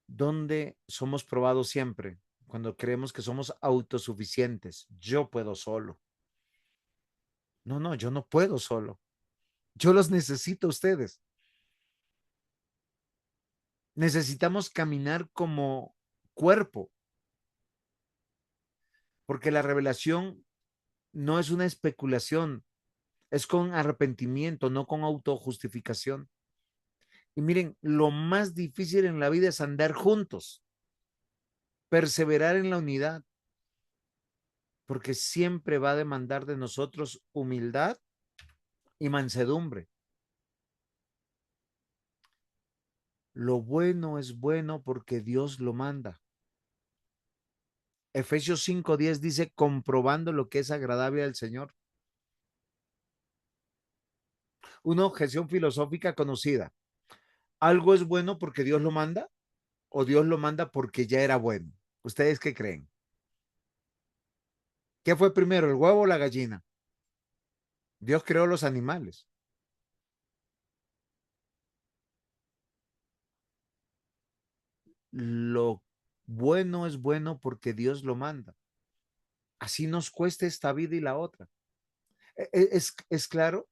Speaker 1: donde somos probados siempre cuando creemos que somos autosuficientes. Yo puedo solo. No, yo no puedo solo. Yo los necesito a ustedes. Necesitamos caminar como cuerpo, porque la revelación no es una especulación, es con arrepentimiento, no con autojustificación. Y miren, lo más difícil en la vida es andar juntos, perseverar en la unidad, porque siempre va a demandar de nosotros humildad y mansedumbre. Lo bueno es bueno porque Dios lo manda. Efesios 5:10 dice, comprobando lo que es agradable al Señor. Una objeción filosófica conocida. ¿Algo es bueno porque Dios lo manda o Dios lo manda porque ya era bueno? ¿Ustedes qué creen? ¿Qué fue primero, el huevo o la gallina? Dios creó los animales. Lo bueno es bueno porque Dios lo manda. Así nos cuesta esta vida y la otra. ¿Es claro?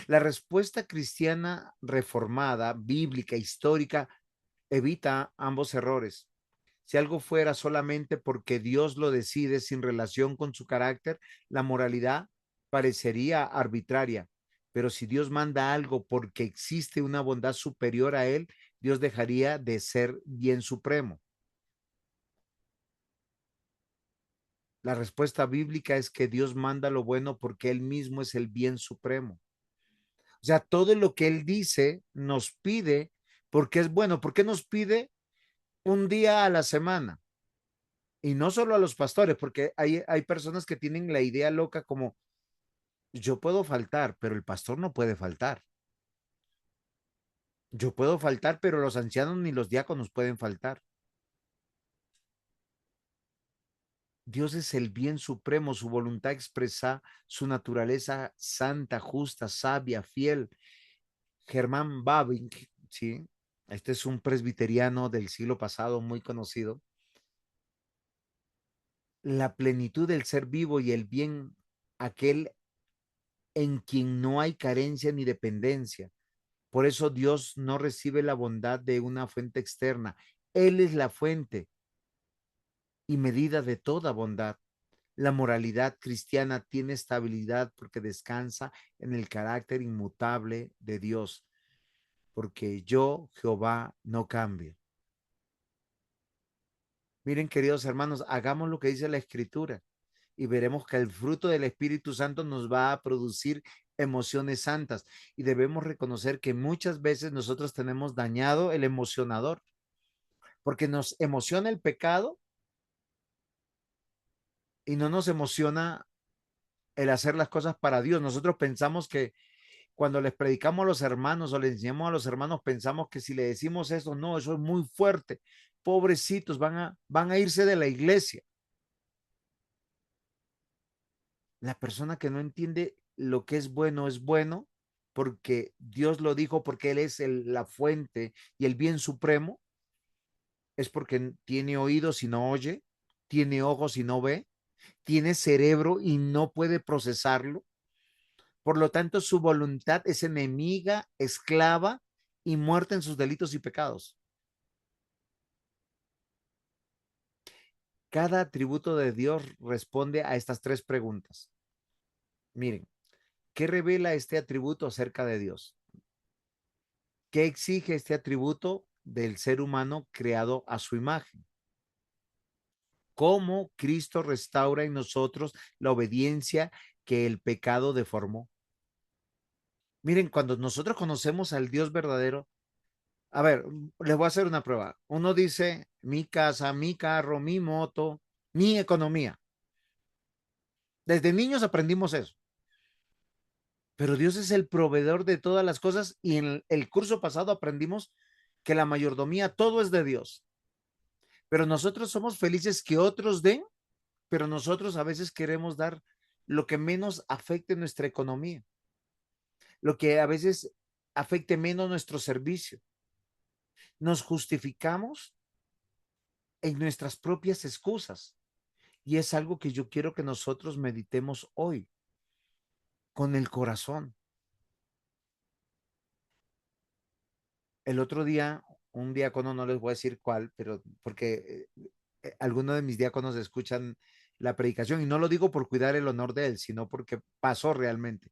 Speaker 1: La respuesta cristiana reformada, bíblica, histórica, evita ambos errores. Si algo fuera solamente porque Dios lo decide sin relación con su carácter, la moralidad parecería arbitraria. Pero si Dios manda algo porque existe una bondad superior a él, Dios dejaría de ser bien supremo. La respuesta bíblica es que Dios manda lo bueno porque él mismo es el bien supremo. O sea, todo lo que él dice nos pide porque es bueno. ¿Por qué nos pide un día a la semana? Y no solo a los pastores, porque hay personas que tienen la idea loca como yo puedo faltar, pero el pastor no puede faltar. Yo puedo faltar, pero los ancianos ni los diáconos pueden faltar. Dios es el bien supremo, su voluntad expresa su naturaleza santa, justa, sabia, fiel. Germán Bavinck, ¿sí? Este es un presbiteriano del siglo pasado muy conocido. La plenitud del ser vivo y el bien, aquel en quien no hay carencia ni dependencia. Por eso Dios no recibe la bondad de una fuente externa. Él es la fuente y medida de toda bondad. La moralidad cristiana tiene estabilidad porque descansa en el carácter inmutable de Dios, porque yo, Jehová, no cambio. Miren, queridos hermanos, hagamos lo que dice la Escritura y veremos que el fruto del Espíritu Santo nos va a producir emociones santas y debemos reconocer que muchas veces nosotros tenemos dañado el emocionador porque nos emociona el pecado y no nos emociona el hacer las cosas para Dios. Nosotros pensamos que cuando les predicamos a los hermanos o les enseñamos a los hermanos, pensamos que si le decimos eso, no, eso es muy fuerte. Pobrecitos, van a irse de la iglesia. La persona que no entiende lo que es bueno porque Dios lo dijo, porque Él es la fuente y el bien supremo, es porque tiene oídos y no oye, tiene ojos y no ve, tiene cerebro y no puede procesarlo. Por lo tanto, su voluntad es enemiga, esclava y muerta en sus delitos y pecados. Cada atributo de Dios responde a estas tres preguntas. Miren, ¿qué revela este atributo acerca de Dios? ¿Qué exige este atributo del ser humano creado a su imagen? ¿Cómo Cristo restaura en nosotros la obediencia que el pecado deformó? Miren, cuando nosotros conocemos al Dios verdadero, a ver, les voy a hacer una prueba. Uno dice mi casa, mi carro, mi moto, mi economía. Desde niños aprendimos eso. Pero Dios es el proveedor de todas las cosas y en el curso pasado aprendimos que la mayordomía, todo es de Dios. Pero nosotros somos felices que otros den, pero nosotros a veces queremos dar lo que menos afecte nuestra economía, lo que a veces afecte menos nuestro servicio. Nos justificamos en nuestras propias excusas y es algo que yo quiero que nosotros meditemos hoy con el corazón. El otro día, un diácono, no les voy a decir cuál, pero porque algunos de mis diáconos escuchan la predicación y no lo digo por cuidar el honor de él, sino porque pasó realmente.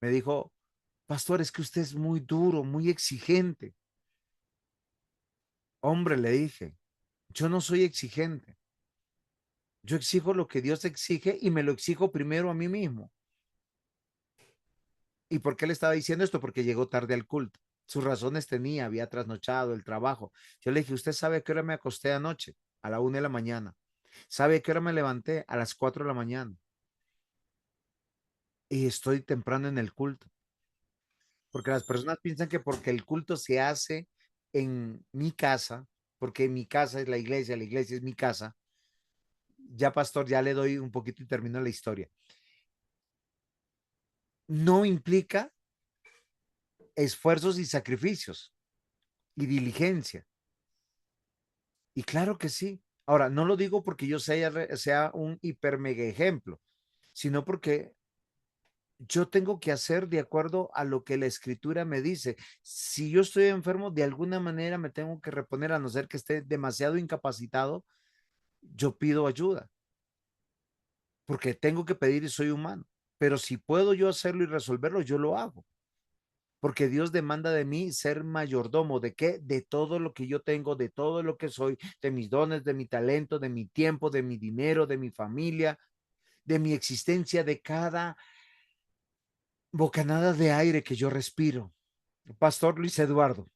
Speaker 1: Me dijo, pastor, es que usted es muy duro, muy exigente. Hombre, le dije, yo no soy exigente. Yo exijo lo que Dios exige y me lo exijo primero a mí mismo. ¿Y por qué le estaba diciendo esto? Porque llegó tarde al culto. Sus razones tenía, había trasnochado el trabajo. Yo le dije, ¿usted sabe a qué hora me acosté anoche? A la 1 de la mañana. ¿Sabe a qué hora me levanté? A las 4 de la mañana. Y estoy temprano en el culto. Porque las personas piensan que porque el culto se hace en mi casa, porque mi casa es la iglesia es mi casa. Ya, pastor, ya le doy un poquito y termino la historia. No implica esfuerzos y sacrificios y diligencia. Y claro que sí. Ahora, no lo digo porque yo sea un hiper mega ejemplo, sino porque yo tengo que hacer de acuerdo a lo que la escritura me dice. Si yo estoy enfermo, de alguna manera me tengo que reponer, a no ser que esté demasiado incapacitado, yo pido ayuda, porque tengo que pedir y soy humano. Pero si puedo yo hacerlo y resolverlo, yo lo hago. Porque Dios demanda de mí ser mayordomo. ¿De qué? De todo lo que yo tengo, de todo lo que soy, de mis dones, de mi talento, de mi tiempo, de mi dinero, de mi familia, de mi existencia, de cada bocanada de aire que yo respiro. Pastor Luis Eduardo.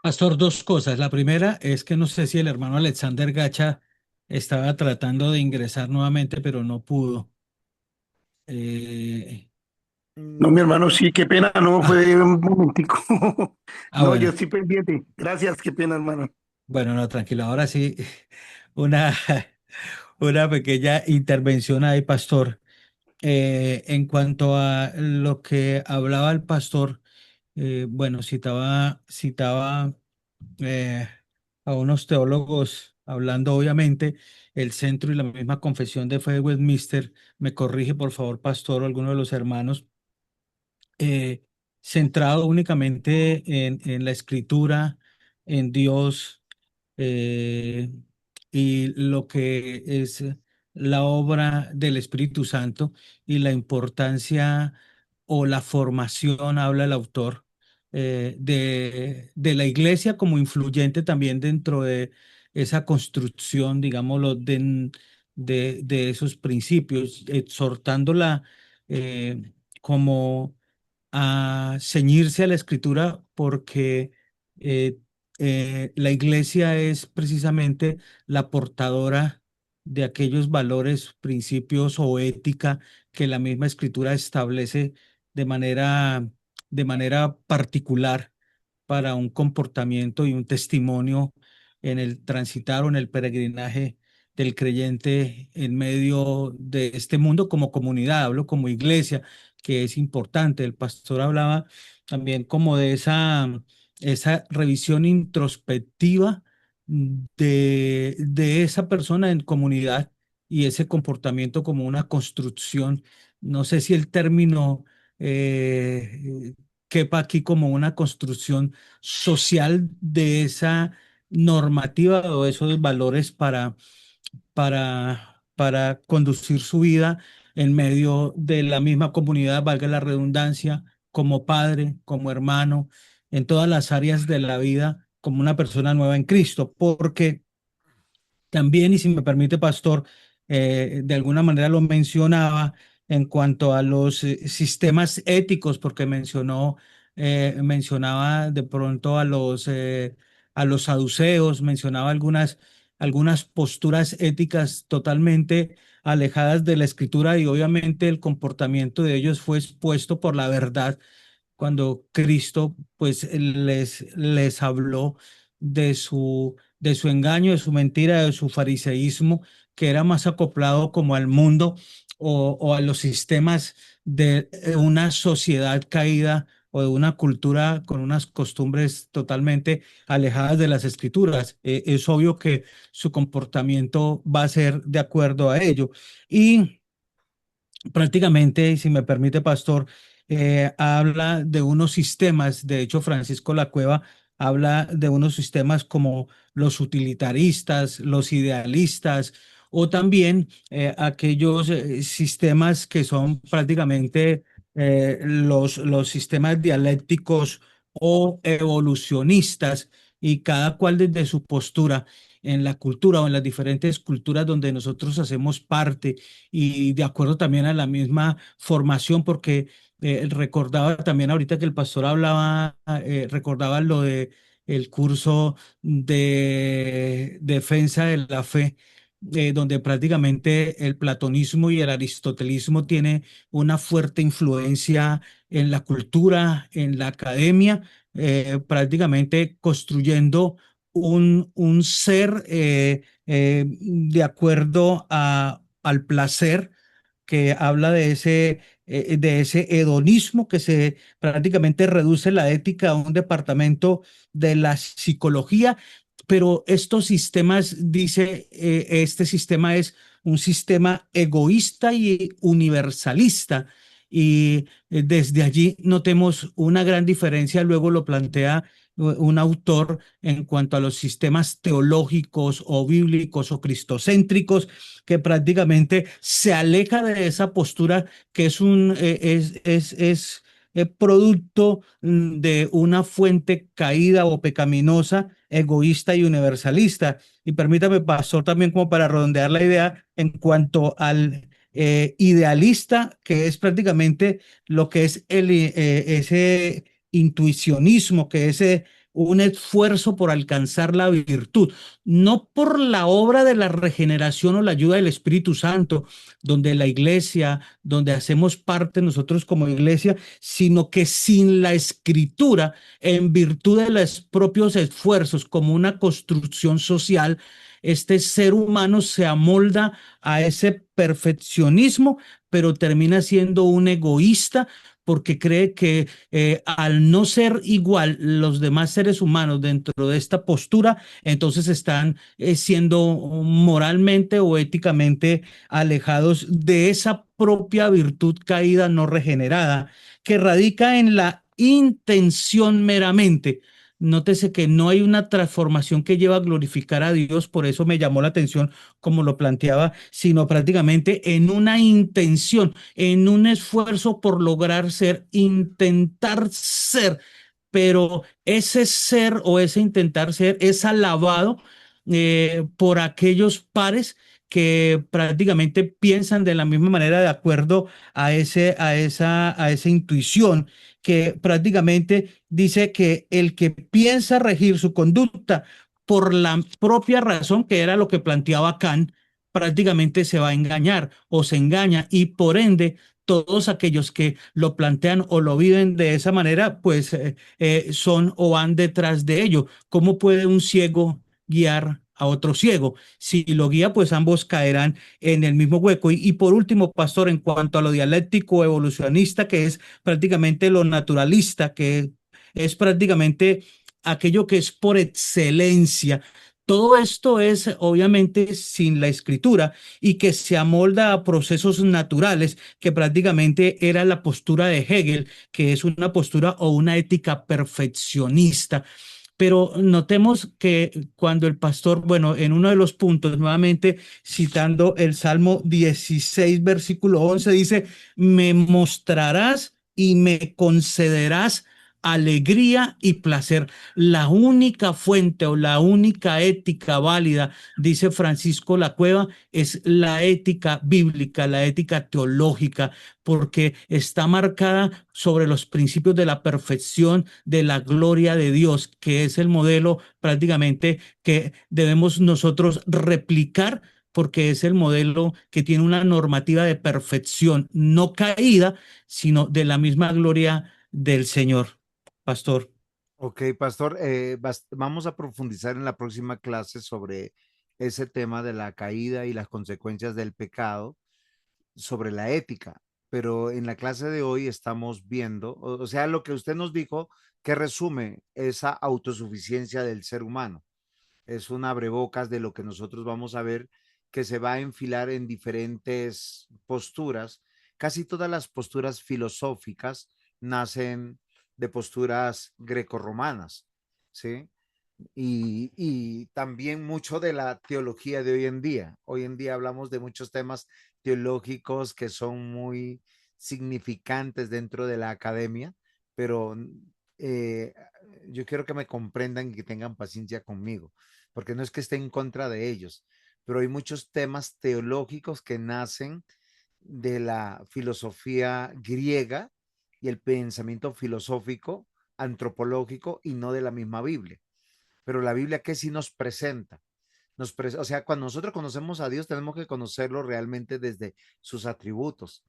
Speaker 2: Pastor, dos cosas. La primera es que no sé si el hermano Alexander Gacha estaba tratando de ingresar nuevamente, pero no pudo. Eh,
Speaker 6: No, mi hermano, sí, qué pena, no
Speaker 2: ah,
Speaker 6: fue un momentico. No, yo
Speaker 2: bueno.
Speaker 6: estoy pendiente. Gracias, qué pena, hermano.
Speaker 2: Bueno, no, tranquilo. Ahora sí, una, una pequeña intervención ahí, pastor. En cuanto a lo que hablaba el pastor, bueno, citaba eh, a unos teólogos hablando, obviamente, el centro y la misma confesión de fe de Westminster. Me corrige, por favor, pastor, o alguno de los hermanos, eh, centrado únicamente en la escritura, en Dios, eh, y lo que es la obra del Espíritu Santo y la importancia o la formación, habla el autor, de la iglesia como influyente también dentro de esa construcción, digámoslo, de esos principios, exhortándola como a ceñirse a la escritura porque eh, la iglesia es precisamente la portadora de aquellos valores, principios o ética que la misma escritura establece de manera particular para un comportamiento y un testimonio en el transitar o en el peregrinaje del creyente en medio de este mundo como comunidad, hablo como iglesia, que es importante. El pastor hablaba también como de esa revisión introspectiva de esa persona en comunidad y ese comportamiento como una construcción. No sé si el término quepa aquí como una construcción social de esa normativa o esos valores para conducir su vida en medio de la misma comunidad, valga la redundancia, como padre, como hermano, en todas las áreas de la vida, como una persona nueva en Cristo, porque también, y si me permite, pastor, de alguna manera lo mencionaba en cuanto a los sistemas éticos, porque mencionaba de pronto a los saduceos, mencionaba algunas posturas éticas totalmente alejadas de la escritura y obviamente el comportamiento de ellos fue expuesto por la verdad cuando Cristo pues les habló de su engaño, de su mentira, de su fariseísmo, que era más acoplado como al mundo o a los sistemas de una sociedad caída o de una cultura con unas costumbres totalmente alejadas de las escrituras. Es obvio que su comportamiento va a ser de acuerdo a ello. Y prácticamente, y si me permite, pastor, habla de unos sistemas, de hecho, Francisco Lacueva habla de unos sistemas como los utilitaristas, los idealistas, o también aquellos sistemas que son prácticamente los sistemas dialécticos o evolucionistas, y cada cual desde su postura en la cultura o en las diferentes culturas donde nosotros hacemos parte y de acuerdo también a la misma formación, porque recordaba también ahorita que el pastor hablaba, recordaba lo de el curso de defensa de la fe, donde prácticamente el platonismo y el aristotelismo tiene una fuerte influencia en la cultura, en la academia, prácticamente construyendo un ser de acuerdo al placer, que habla de ese hedonismo que se prácticamente reduce la ética a un departamento de la psicología, pero estos sistemas, dice, este sistema es un sistema egoísta y universalista. Y desde allí notemos una gran diferencia, luego lo plantea un autor en cuanto a los sistemas teológicos o bíblicos o cristocéntricos, que prácticamente se aleja de esa postura que es producto de una fuente caída o pecaminosa, egoísta y universalista. Y permítame, pastor, también como para redondear la idea en cuanto al idealista, que es prácticamente lo que es ese intuicionismo, que es un esfuerzo por alcanzar la virtud, no por la obra de la regeneración o la ayuda del Espíritu Santo, donde la iglesia, donde hacemos parte nosotros como iglesia, sino que sin la escritura, en virtud de los propios esfuerzos, como una construcción social, este ser humano se amolda a ese perfeccionismo, pero termina siendo un egoísta porque cree que al no ser igual los demás seres humanos dentro de esta postura, entonces están siendo moralmente o éticamente alejados de esa propia virtud caída no regenerada, que radica en la intención meramente. Nótese que no hay una transformación que lleva a glorificar a Dios, por eso me llamó la atención como lo planteaba, sino prácticamente en una intención, en un esfuerzo por lograr ser, intentar ser, pero ese ser o ese intentar ser es alabado por aquellos pares que prácticamente piensan de la misma manera de acuerdo a esa intuición que prácticamente dice que el que piensa regir su conducta por la propia razón, que era lo que planteaba Kant, prácticamente se va a engañar o se engaña y por ende todos aquellos que lo plantean o lo viven de esa manera, pues son o van detrás de ello. ¿Cómo puede un ciego guiar a otro ciego? Si lo guía, pues ambos caerán en el mismo hueco. Y por último, pastor, en cuanto a lo dialéctico evolucionista, que es prácticamente lo naturalista, que es prácticamente aquello que es por excelencia. Todo esto es obviamente sin la escritura y que se amolda a procesos naturales, que prácticamente era la postura de Hegel, que es una postura o una ética perfeccionista. Pero notemos que cuando el pastor, bueno, en uno de los puntos, nuevamente citando el Salmo 16, versículo 11, dice, me mostrarás y me concederás alegría y placer. La única fuente o la única ética válida, dice Francisco La Cueva, es la ética bíblica, la ética teológica, porque está marcada sobre los principios de la perfección, de la gloria de Dios, que es el modelo prácticamente que debemos nosotros replicar, porque es el modelo que tiene una normativa de perfección, no caída, sino de la misma gloria del Señor. Pastor.
Speaker 1: Ok, pastor, vamos a profundizar en la próxima clase sobre ese tema de la caída y las consecuencias del pecado, sobre la ética, pero en la clase de hoy estamos viendo, o sea, lo que usted nos dijo, que resume esa autosuficiencia del ser humano. Es un abrebocas de lo que nosotros vamos a ver que se va a enfilar en diferentes posturas. Casi todas las posturas filosóficas nacen de posturas grecorromanas, ¿sí? Y también mucho de la teología de hoy en día. Hoy en día hablamos de muchos temas teológicos que son muy significantes dentro de la academia, pero eh, yo quiero que me comprendan y que tengan paciencia conmigo, porque no es que esté en contra de ellos, pero hay muchos temas teológicos que nacen de la filosofía griega y el pensamiento filosófico antropológico y no de la misma Biblia. Pero la Biblia, ¿qué sí nos presenta? O sea, cuando nosotros conocemos a Dios, tenemos que conocerlo realmente desde sus atributos.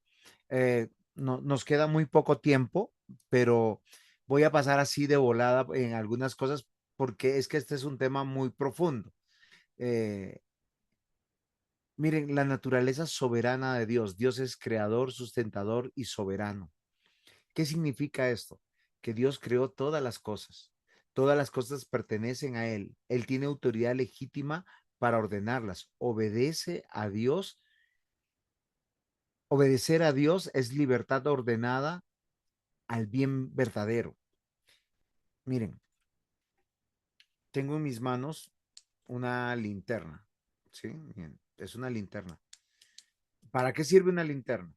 Speaker 1: No, nos queda muy poco tiempo, pero voy a pasar así de volada en algunas cosas porque es que este es un tema muy profundo. Eh, Miren, la naturaleza soberana de Dios. Dios es creador, sustentador y soberano. ¿Qué significa esto? Que Dios creó todas las cosas. Todas las cosas pertenecen a Él. Él tiene autoridad legítima para ordenarlas. Obedece a Dios. Obedecer a Dios es libertad ordenada al bien verdadero. Miren, tengo en mis manos una linterna. ¿Sí? Bien, es una linterna. ¿Para qué sirve una linterna?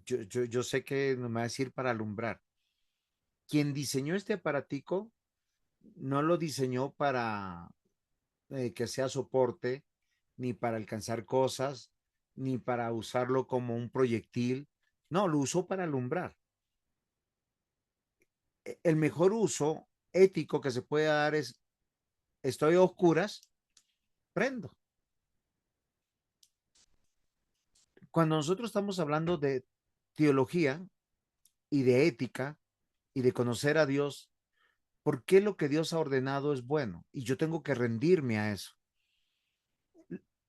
Speaker 1: Yo sé que no me va a decir para alumbrar. Quien diseñó este aparatico no lo diseñó para que sea soporte, ni para alcanzar cosas, ni para usarlo como un proyectil. No, lo usó para alumbrar. El mejor uso ético que se puede dar es, estoy a oscuras, prendo. Cuando nosotros estamos hablando de teología y de ética y de conocer a Dios, ¿por qué lo que Dios ha ordenado es bueno? Y yo tengo que rendirme a eso.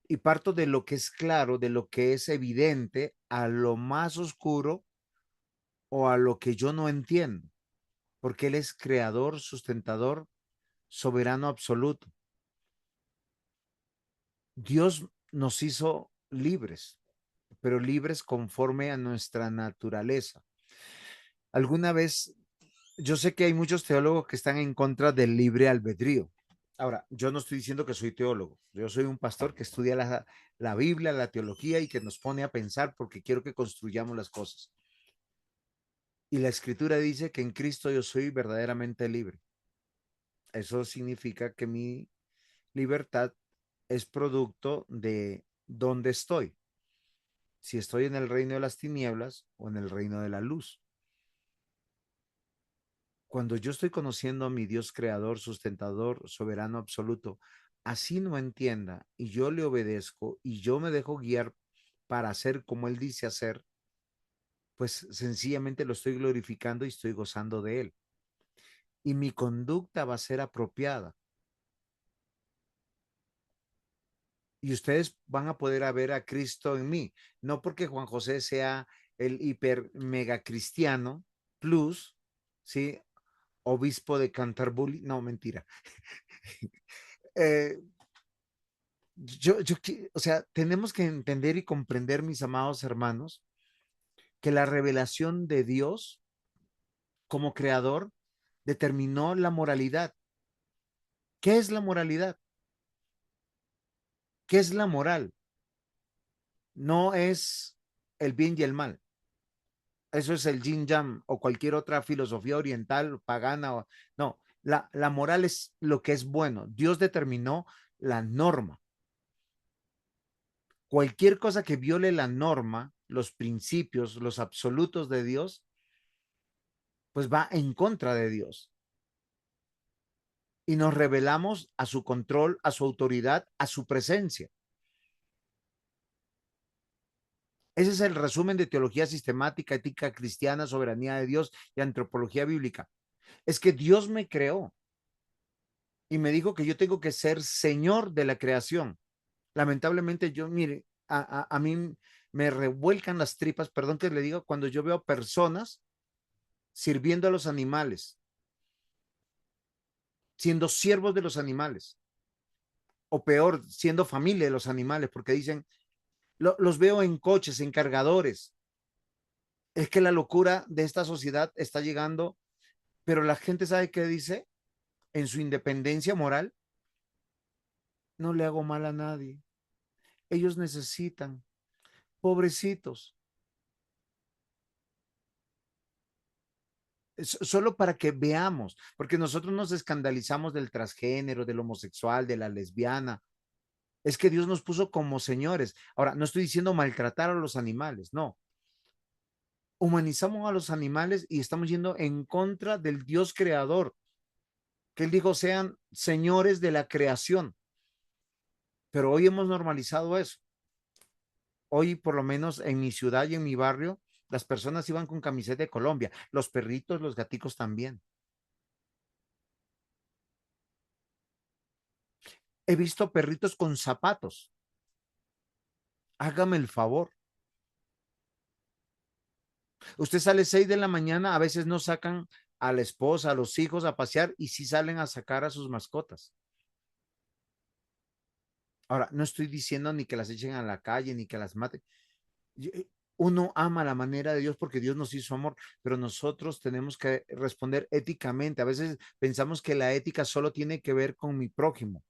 Speaker 1: Y parto de lo que es claro, de lo que es evidente, a lo más oscuro o a lo que yo no entiendo, porque Él es creador, sustentador, soberano absoluto. Dios nos hizo libres, pero libres conforme a nuestra naturaleza. Alguna vez, yo sé que hay muchos teólogos que están en contra del libre albedrío. Ahora, yo no estoy diciendo que soy teólogo, yo soy un pastor que estudia la Biblia, la teología y que nos pone a pensar porque quiero que construyamos las cosas. Y la escritura dice que en Cristo yo soy verdaderamente libre. Eso significa que mi libertad es producto de dónde estoy, si estoy en el reino de las tinieblas o en el reino de la luz. Cuando yo estoy conociendo a mi Dios creador, sustentador, soberano absoluto, así no entienda y yo le obedezco y yo me dejo guiar para hacer como Él dice hacer, pues sencillamente lo estoy glorificando y estoy gozando de Él. Y mi conducta va a ser apropiada. Y ustedes van a poder ver a Cristo en mí, no porque Juan José sea el hiper mega cristiano plus, ¿sí? Obispo de Canterbury, no, mentira. eh, o sea, tenemos que entender y comprender, mis amados hermanos, que la revelación de Dios como creador determinó la moralidad. ¿Qué es la moralidad? ¿Qué es la moral? No es el bien y el mal. Eso es el yin yang o cualquier otra filosofía oriental, pagana. No, la moral es lo que es bueno. Dios determinó la norma. Cualquier cosa que viole la norma, los principios, los absolutos de Dios, pues va en contra de Dios. Y nos rebelamos a su control, a su autoridad, a su presencia. Ese es el resumen de teología sistemática, ética cristiana, soberanía de Dios y antropología bíblica. Es que Dios me creó y me dijo que yo tengo que ser señor de la creación. Lamentablemente yo, mire, a mí me revuelcan las tripas, perdón que le diga, cuando yo veo personas sirviendo a los animales, siendo siervos de los animales, o peor, siendo familia de los animales, porque dicen, los veo en coches, en cargadores. Es que la locura de esta sociedad está llegando, pero la gente sabe qué dice en su independencia moral, no le hago mal a nadie. Ellos necesitan, pobrecitos. Solo para que veamos, porque nosotros nos escandalizamos del transgénero, del homosexual, de la lesbiana. Es que Dios nos puso como señores. Ahora, no estoy diciendo maltratar a los animales, no. Humanizamos a los animales y estamos yendo en contra del Dios creador, que Él dijo sean señores de la creación. Pero hoy hemos normalizado eso. Hoy, por lo menos en mi ciudad y en mi barrio, las personas iban con camiseta de Colombia, los perritos, los gaticos también. He visto perritos con zapatos. Hágame el favor. Usted sale 6 de la mañana, a veces no sacan a la esposa, a los hijos a pasear y sí salen a sacar a sus mascotas. Ahora, no estoy diciendo ni que las echen a la calle, ni que las maten. Uno ama la manera de Dios porque Dios nos hizo amor, pero nosotros tenemos que responder éticamente. A veces pensamos que la ética solo tiene que ver con mi prójimo.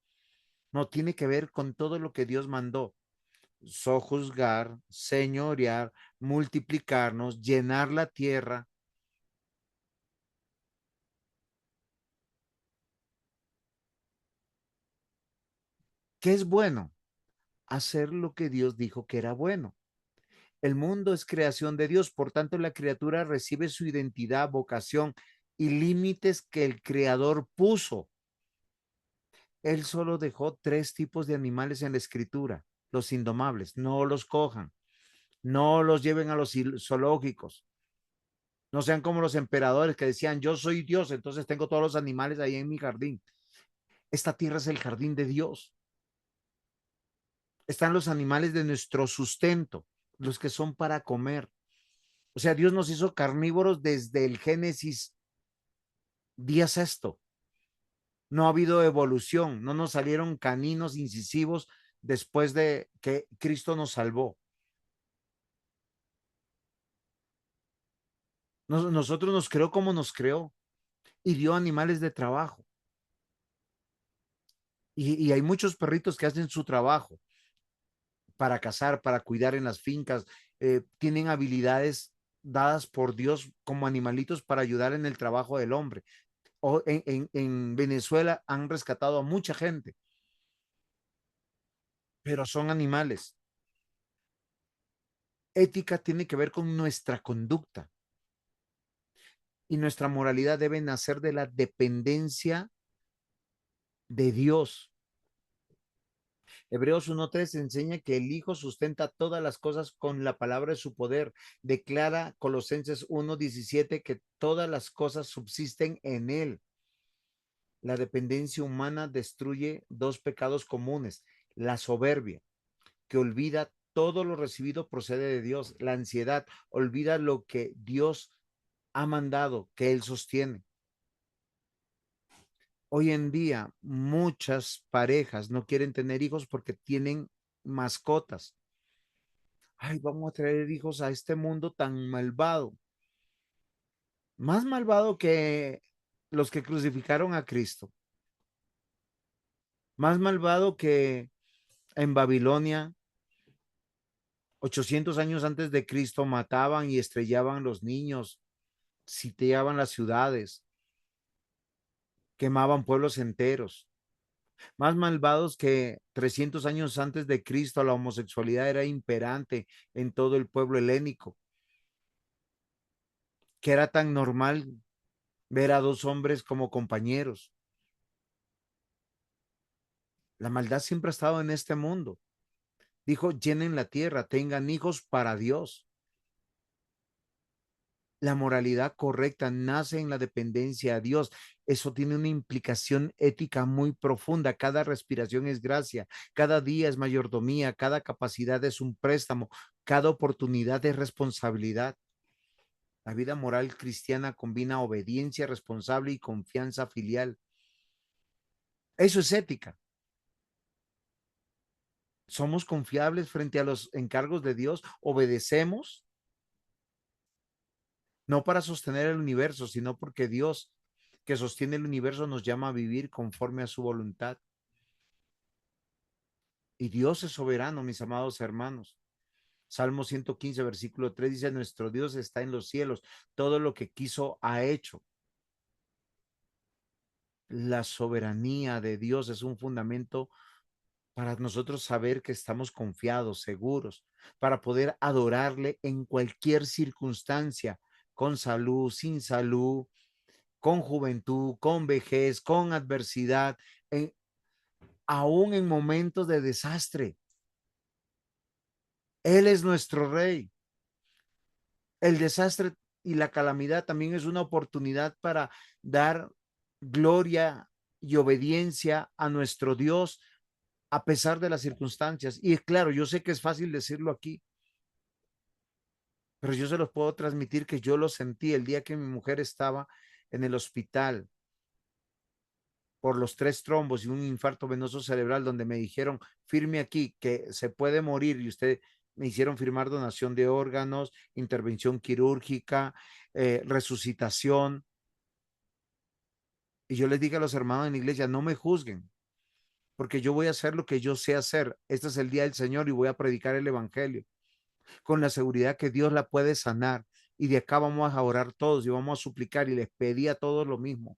Speaker 1: No, tiene que ver con todo lo que Dios mandó. Sojuzgar, señorear, multiplicarnos, llenar la tierra. ¿Qué es bueno? Hacer lo que Dios dijo que era bueno. El mundo es creación de Dios, por tanto la criatura recibe su identidad, vocación y límites que el Creador puso. Él solo dejó 3 tipos de animales en la escritura, los indomables. No los cojan, no los lleven a los zoológicos. No sean como los emperadores que decían, yo soy Dios, entonces tengo todos los animales ahí en mi jardín. Esta tierra es el jardín de Dios. Están los animales de nuestro sustento, los que son para comer. O sea, Dios nos hizo carnívoros desde el Génesis día sexto. No ha habido evolución, no nos salieron caninos incisivos después de que Cristo nos salvó. Nosotros nos creó como nos creó y dio animales de trabajo. Y hay muchos perritos que hacen su trabajo para cazar, para cuidar en las fincas, tienen habilidades dadas por Dios como animalitos para ayudar en el trabajo del hombre. O en Venezuela han rescatado a mucha gente, pero son animales. Ética tiene que ver con nuestra conducta y nuestra moralidad debe nacer de la dependencia de Dios. Hebreos 1:3 enseña que el Hijo sustenta todas las cosas con la palabra de su poder. Declara Colosenses 1:17 que todas las cosas subsisten en Él. La dependencia humana destruye 2 pecados comunes: la soberbia, que olvida todo lo recibido procede de Dios; la ansiedad, olvida lo que Dios ha mandado, que Él sostiene. Hoy en día, muchas parejas no quieren tener hijos porque tienen mascotas. Ay, vamos a traer hijos a este mundo tan malvado, más malvado que los que crucificaron a Cristo, más malvado que en Babilonia, 800 años antes de Cristo, mataban y estrellaban los niños, sitiaban las ciudades, quemaban pueblos enteros. Más malvados que 300 años antes de Cristo, la homosexualidad era imperante en todo el pueblo helénico, que era tan normal ver a 2 hombres como compañeros. La maldad siempre ha estado en este mundo. Dijo, llenen la tierra, tengan hijos para Dios. La moralidad correcta nace en la dependencia a Dios. Eso tiene una implicación ética muy profunda. Cada respiración es gracia, cada día es mayordomía, cada capacidad es un préstamo, cada oportunidad es responsabilidad. La vida moral cristiana combina obediencia responsable y confianza filial. Eso es ética. Somos confiables frente a los encargos de Dios, obedecemos, no para sostener el universo, sino porque Dios, que sostiene el universo, nos llama a vivir conforme a su voluntad. Y Dios es soberano, mis amados hermanos. Salmo 115, versículo 3 dice, nuestro Dios está en los cielos, todo lo que quiso ha hecho. La soberanía de Dios es un fundamento para nosotros saber que estamos confiados, seguros, para poder adorarle en cualquier circunstancia, con salud, sin salud, con juventud, con vejez, con adversidad, aún en momentos de desastre. Él es nuestro rey. El desastre y la calamidad también es una oportunidad para dar gloria y obediencia a nuestro Dios a pesar de las circunstancias. Y claro, yo sé que es fácil decirlo aquí, pero yo se los puedo transmitir que yo lo sentí el día que mi mujer estaba en el hospital por los 3 trombos y un infarto venoso cerebral, donde me dijeron, firme aquí que se puede morir, y usted me hicieron firmar donación de órganos, intervención quirúrgica, resucitación. Y yo les dije a los hermanos en la iglesia, no me juzguen, porque yo voy a hacer lo que yo sé hacer. Este es el día del Señor y voy a predicar el evangelio con la seguridad que Dios la puede sanar. Y de acá vamos a orar todos y vamos a suplicar, y les pedí a todos lo mismo,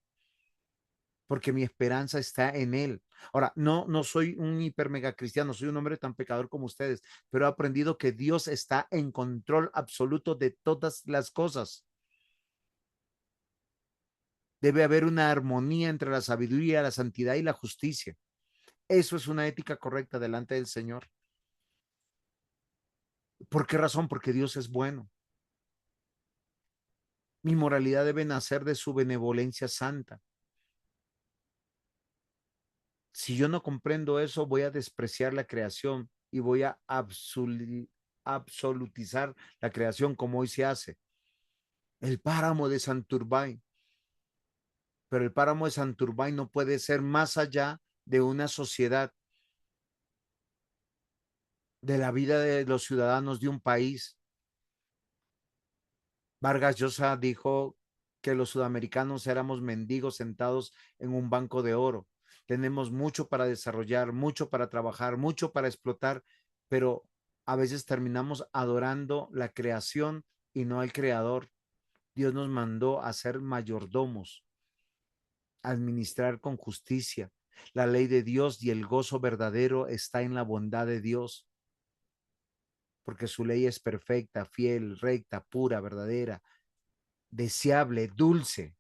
Speaker 1: porque mi esperanza está en Él. Ahora, no soy un hiper mega cristiano, soy un hombre tan pecador como ustedes, pero he aprendido que Dios está en control absoluto de todas las cosas. Debe haber una armonía entre la sabiduría, la santidad y la justicia. Eso es una ética correcta delante del Señor. ¿Por qué razón? Porque Dios es bueno. Mi moralidad debe nacer de su benevolencia santa. Si yo no comprendo eso, voy a despreciar la creación y voy a absolutizar la creación como hoy se hace. El páramo de Santurbay. Pero el páramo de Santurbay no puede ser más allá de una sociedad, de la vida de los ciudadanos de un país. Vargas Llosa dijo que los sudamericanos éramos mendigos sentados en un banco de oro. Tenemos mucho para desarrollar, mucho para trabajar, mucho para explotar, pero a veces terminamos adorando la creación y no al creador. Dios nos mandó a ser mayordomos, a administrar con justicia. La ley de Dios y el gozo verdadero está en la bondad de Dios, porque su ley es perfecta, fiel, recta, pura, verdadera, deseable, dulce.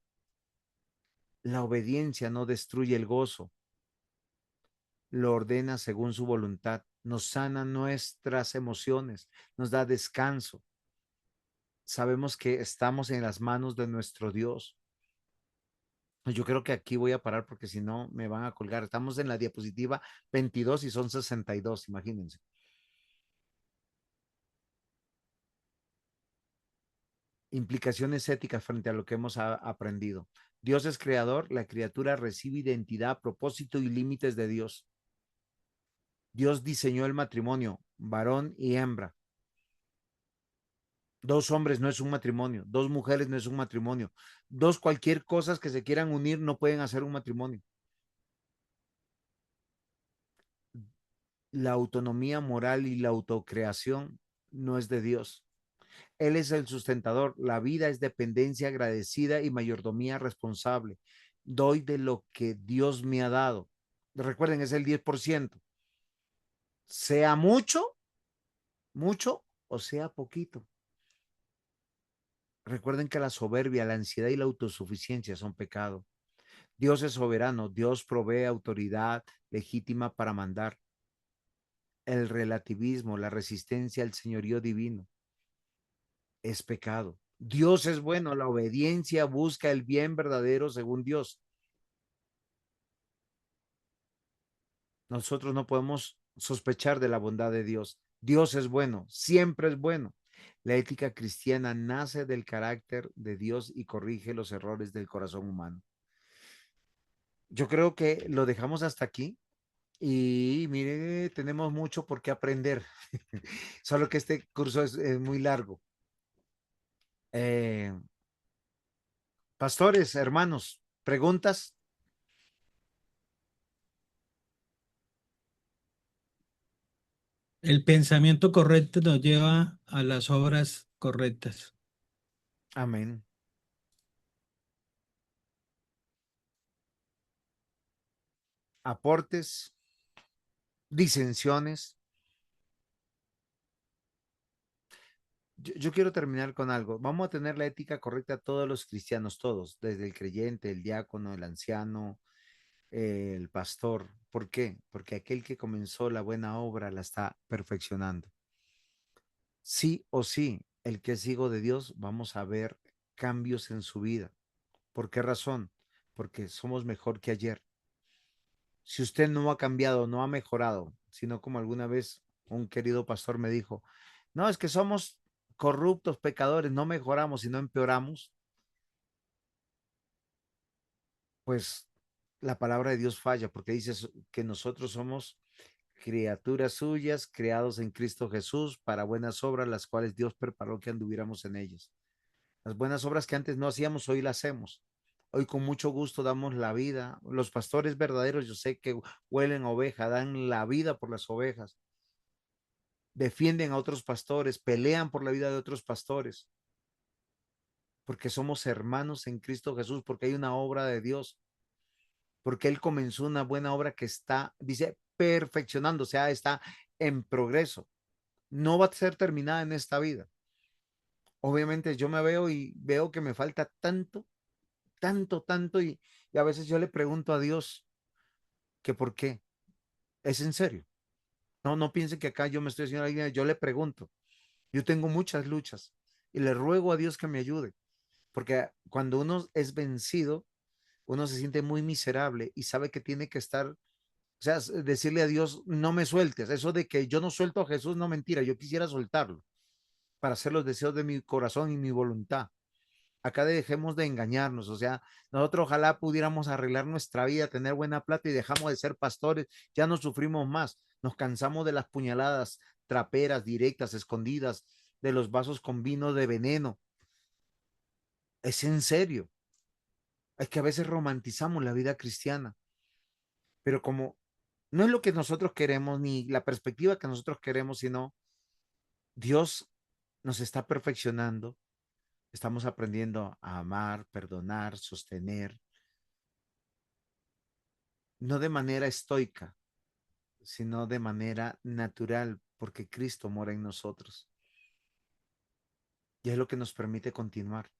Speaker 1: La obediencia no destruye el gozo, lo ordena según su voluntad, nos sana nuestras emociones, nos da descanso. Sabemos que estamos en las manos de nuestro Dios. Yo creo que aquí voy a parar porque si no me van a colgar. Estamos en la diapositiva 22 y son 62, imagínense. Implicaciones éticas frente a lo que hemos aprendido. Dios es creador, la criatura recibe identidad, propósito y límites de Dios. Dios diseñó el matrimonio, varón y hembra. Dos hombres no es un matrimonio, dos mujeres no es un matrimonio, dos cualquier cosas que se quieran unir no pueden hacer un matrimonio. La autonomía moral y la autocreación no es de Dios. Él es el sustentador. La vida es dependencia agradecida y mayordomía responsable. Doy de lo que Dios me ha dado. Recuerden, es el 10%. Sea mucho, mucho o sea poquito. Recuerden que la soberbia, la ansiedad y la autosuficiencia son pecado. Dios es soberano. Dios provee autoridad legítima para mandar. El relativismo, la resistencia al señorío divino es pecado. Dios es bueno, la obediencia busca el bien verdadero según Dios. Nosotros no podemos sospechar de la bondad de Dios. Dios es bueno, siempre es bueno. La ética cristiana nace del carácter de Dios y corrige los errores del corazón humano. Yo creo que lo dejamos hasta aquí y mire, tenemos mucho por qué aprender. Solo que este curso es muy largo. Eh, Pastores, hermanos, ¿preguntas?
Speaker 2: El pensamiento correcto nos lleva a las obras correctas.
Speaker 1: Amén. Aportes, disensiones. Yo quiero terminar con algo. Vamos a tener la ética correcta todos los cristianos, todos, desde el creyente, el diácono, el anciano, el pastor. ¿Por qué? Porque aquel que comenzó la buena obra la está perfeccionando. Sí o sí, el que es hijo de Dios, vamos a ver cambios en su vida. ¿Por qué razón? Porque somos mejor que ayer. Si usted no ha cambiado, no ha mejorado, sino como alguna vez un querido pastor me dijo, no, es que somos corruptos, pecadores, no mejoramos, sino empeoramos, pues la palabra de Dios falla, porque dice que nosotros somos criaturas suyas, creados en Cristo Jesús para buenas obras, las cuales Dios preparó que anduviéramos en ellas. Las buenas obras que antes no hacíamos, hoy las hacemos. Hoy con mucho gusto damos la vida. Los pastores verdaderos, yo sé que huelen a oveja, dan la vida por las ovejas, defienden a otros pastores, pelean por la vida de otros pastores, porque somos hermanos en Cristo Jesús, porque hay una obra de Dios, porque Él comenzó una buena obra que está, dice, perfeccionando, o sea, está en progreso. No va a ser terminada en esta vida. Obviamente yo me veo y veo que me falta tanto, tanto, tanto, y a veces yo le pregunto a Dios que por qué. Es en serio. No, no piensen que acá yo me estoy haciendo alguien, yo le pregunto. Yo tengo muchas luchas y le ruego a Dios que me ayude, porque cuando uno es vencido, uno se siente muy miserable y sabe que tiene que estar, o sea, decirle a Dios, no me sueltes. Eso de que yo no suelto a Jesús, no mentira, yo quisiera soltarlo para hacer los deseos de mi corazón y mi voluntad. Acá dejemos de engañarnos, o sea, nosotros ojalá pudiéramos arreglar nuestra vida, tener buena plata y dejamos de ser pastores, ya no sufrimos más, nos cansamos de las puñaladas traperas, directas, escondidas, de los vasos con vino de veneno. Es en serio, es que a veces romantizamos la vida cristiana, pero como no es lo que nosotros queremos ni la perspectiva que nosotros queremos, sino Dios nos está perfeccionando, estamos aprendiendo a amar, perdonar, sostener, no de manera estoica, sino de manera natural, porque Cristo mora en nosotros. Y es lo que nos permite continuar.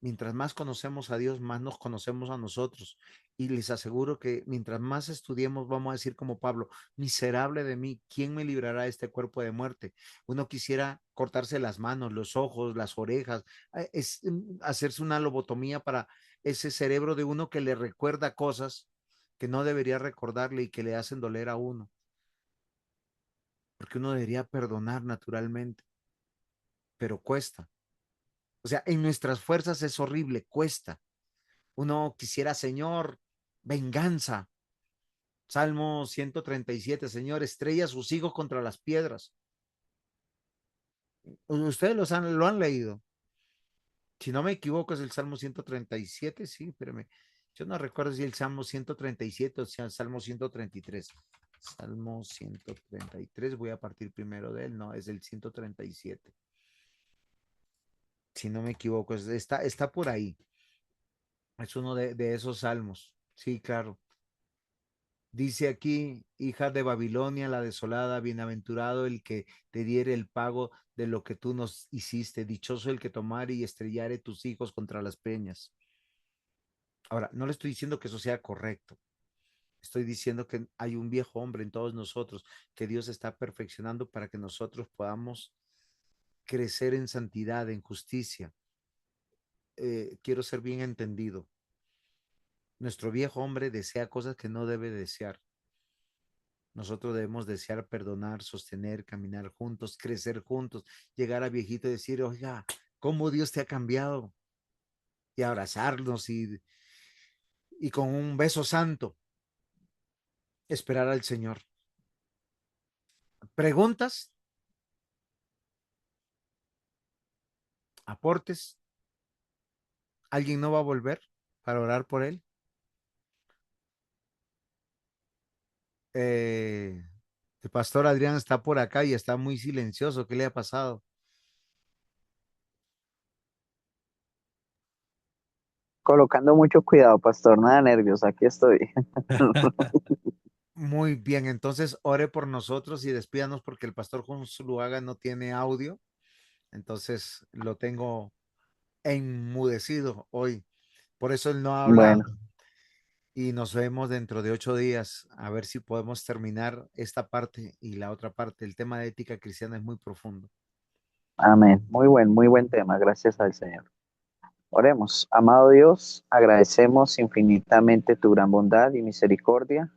Speaker 1: Mientras más conocemos a Dios, más nos conocemos a nosotros. Y les aseguro que mientras más estudiemos, vamos a decir como Pablo, miserable de mí, ¿quién me librará de este cuerpo de muerte? Uno quisiera cortarse las manos, los ojos, las orejas, hacerse una lobotomía para ese cerebro de uno que le recuerda cosas que no debería recordarle y que le hacen doler a uno, porque uno debería perdonar naturalmente, pero cuesta. O sea, en nuestras fuerzas es horrible, cuesta. Uno quisiera, Señor, venganza. Salmo 137, Señor, estrella sus hijos contra las piedras. Ustedes lo han leído. Si no me equivoco, es el Salmo 137, sí, espérame. Yo no recuerdo si el Salmo 137 o sea el Salmo 133. Salmo 133, voy a partir primero de él, no, es el 137. Si no me equivoco, está por ahí. Es uno de esos salmos. Sí, claro. Dice aquí, hija de Babilonia, la desolada, bienaventurado el que te diere el pago de lo que tú nos hiciste, dichoso el que tomare y estrellare tus hijos contra las peñas. Ahora, no le estoy diciendo que eso sea correcto. Estoy diciendo que hay un viejo hombre en todos nosotros que Dios está perfeccionando para que nosotros podamos crecer en santidad, en justicia. Quiero ser bien entendido. Nuestro viejo hombre desea cosas que no debe desear. Nosotros debemos desear perdonar, sostener, caminar juntos, crecer juntos, llegar a viejito y decir, oiga, ¿cómo Dios te ha cambiado? Y abrazarnos y con un beso santo esperar al Señor. ¿Preguntas? ¿Aportes? ¿Alguien no va a volver para orar por él? El pastor Adrián está por acá y está muy silencioso. ¿Qué le ha pasado?
Speaker 7: Colocando mucho cuidado, pastor, nada de nervios, aquí estoy.
Speaker 1: Muy bien, entonces ore por nosotros y despídanos porque el pastor Juan Zuluaga no tiene audio, entonces lo tengo enmudecido hoy. Por eso él no habla
Speaker 7: Bueno,
Speaker 1: y nos vemos dentro de 8 días a ver si podemos terminar esta parte y la otra parte. El tema de ética cristiana es muy profundo.
Speaker 7: amén. Muy buen tema, gracias al Señor. Oremos. Amado Dios, agradecemos infinitamente tu gran bondad y misericordia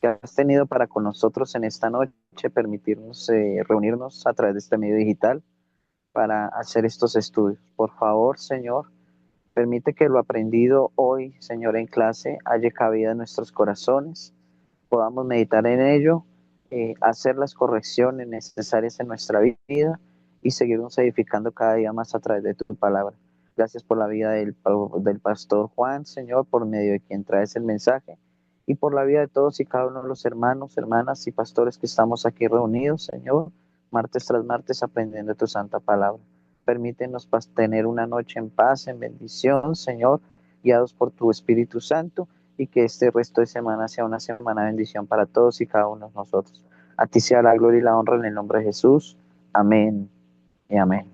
Speaker 7: que has tenido para con nosotros en esta noche, permitirnos reunirnos a través de este medio digital para hacer estos estudios. Por favor, Señor, permite que lo aprendido hoy, Señor, en clase, haya cabida en nuestros corazones, podamos meditar en ello, hacer las correcciones necesarias en nuestra vida y seguirnos edificando cada día más a través de tu palabra. Gracias por la vida del pastor Juan, Señor, por medio de quien traes el mensaje, y por la vida de todos y cada uno de los hermanos, hermanas y pastores que estamos aquí reunidos, Señor, martes tras martes aprendiendo tu santa palabra. Permítenos tener una noche en paz, en bendición, Señor, guiados por tu Espíritu Santo, y que este resto de semana sea una semana de bendición para todos y cada uno de nosotros. A ti sea la gloria y la honra en el nombre de Jesús. Amén y amén.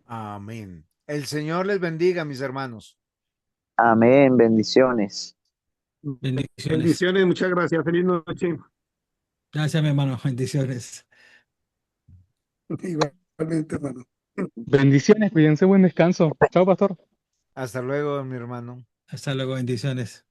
Speaker 1: Amén. El Señor les bendiga, mis hermanos.
Speaker 7: Amén. Bendiciones.
Speaker 2: Bendiciones.
Speaker 6: Bendiciones, muchas gracias. Feliz noche.
Speaker 2: Gracias, mi hermano. Bendiciones.
Speaker 6: Igualmente, hermano.
Speaker 3: Bendiciones, cuídense, buen descanso. Chao, pastor.
Speaker 1: Hasta luego, mi hermano.
Speaker 2: Hasta luego. Bendiciones.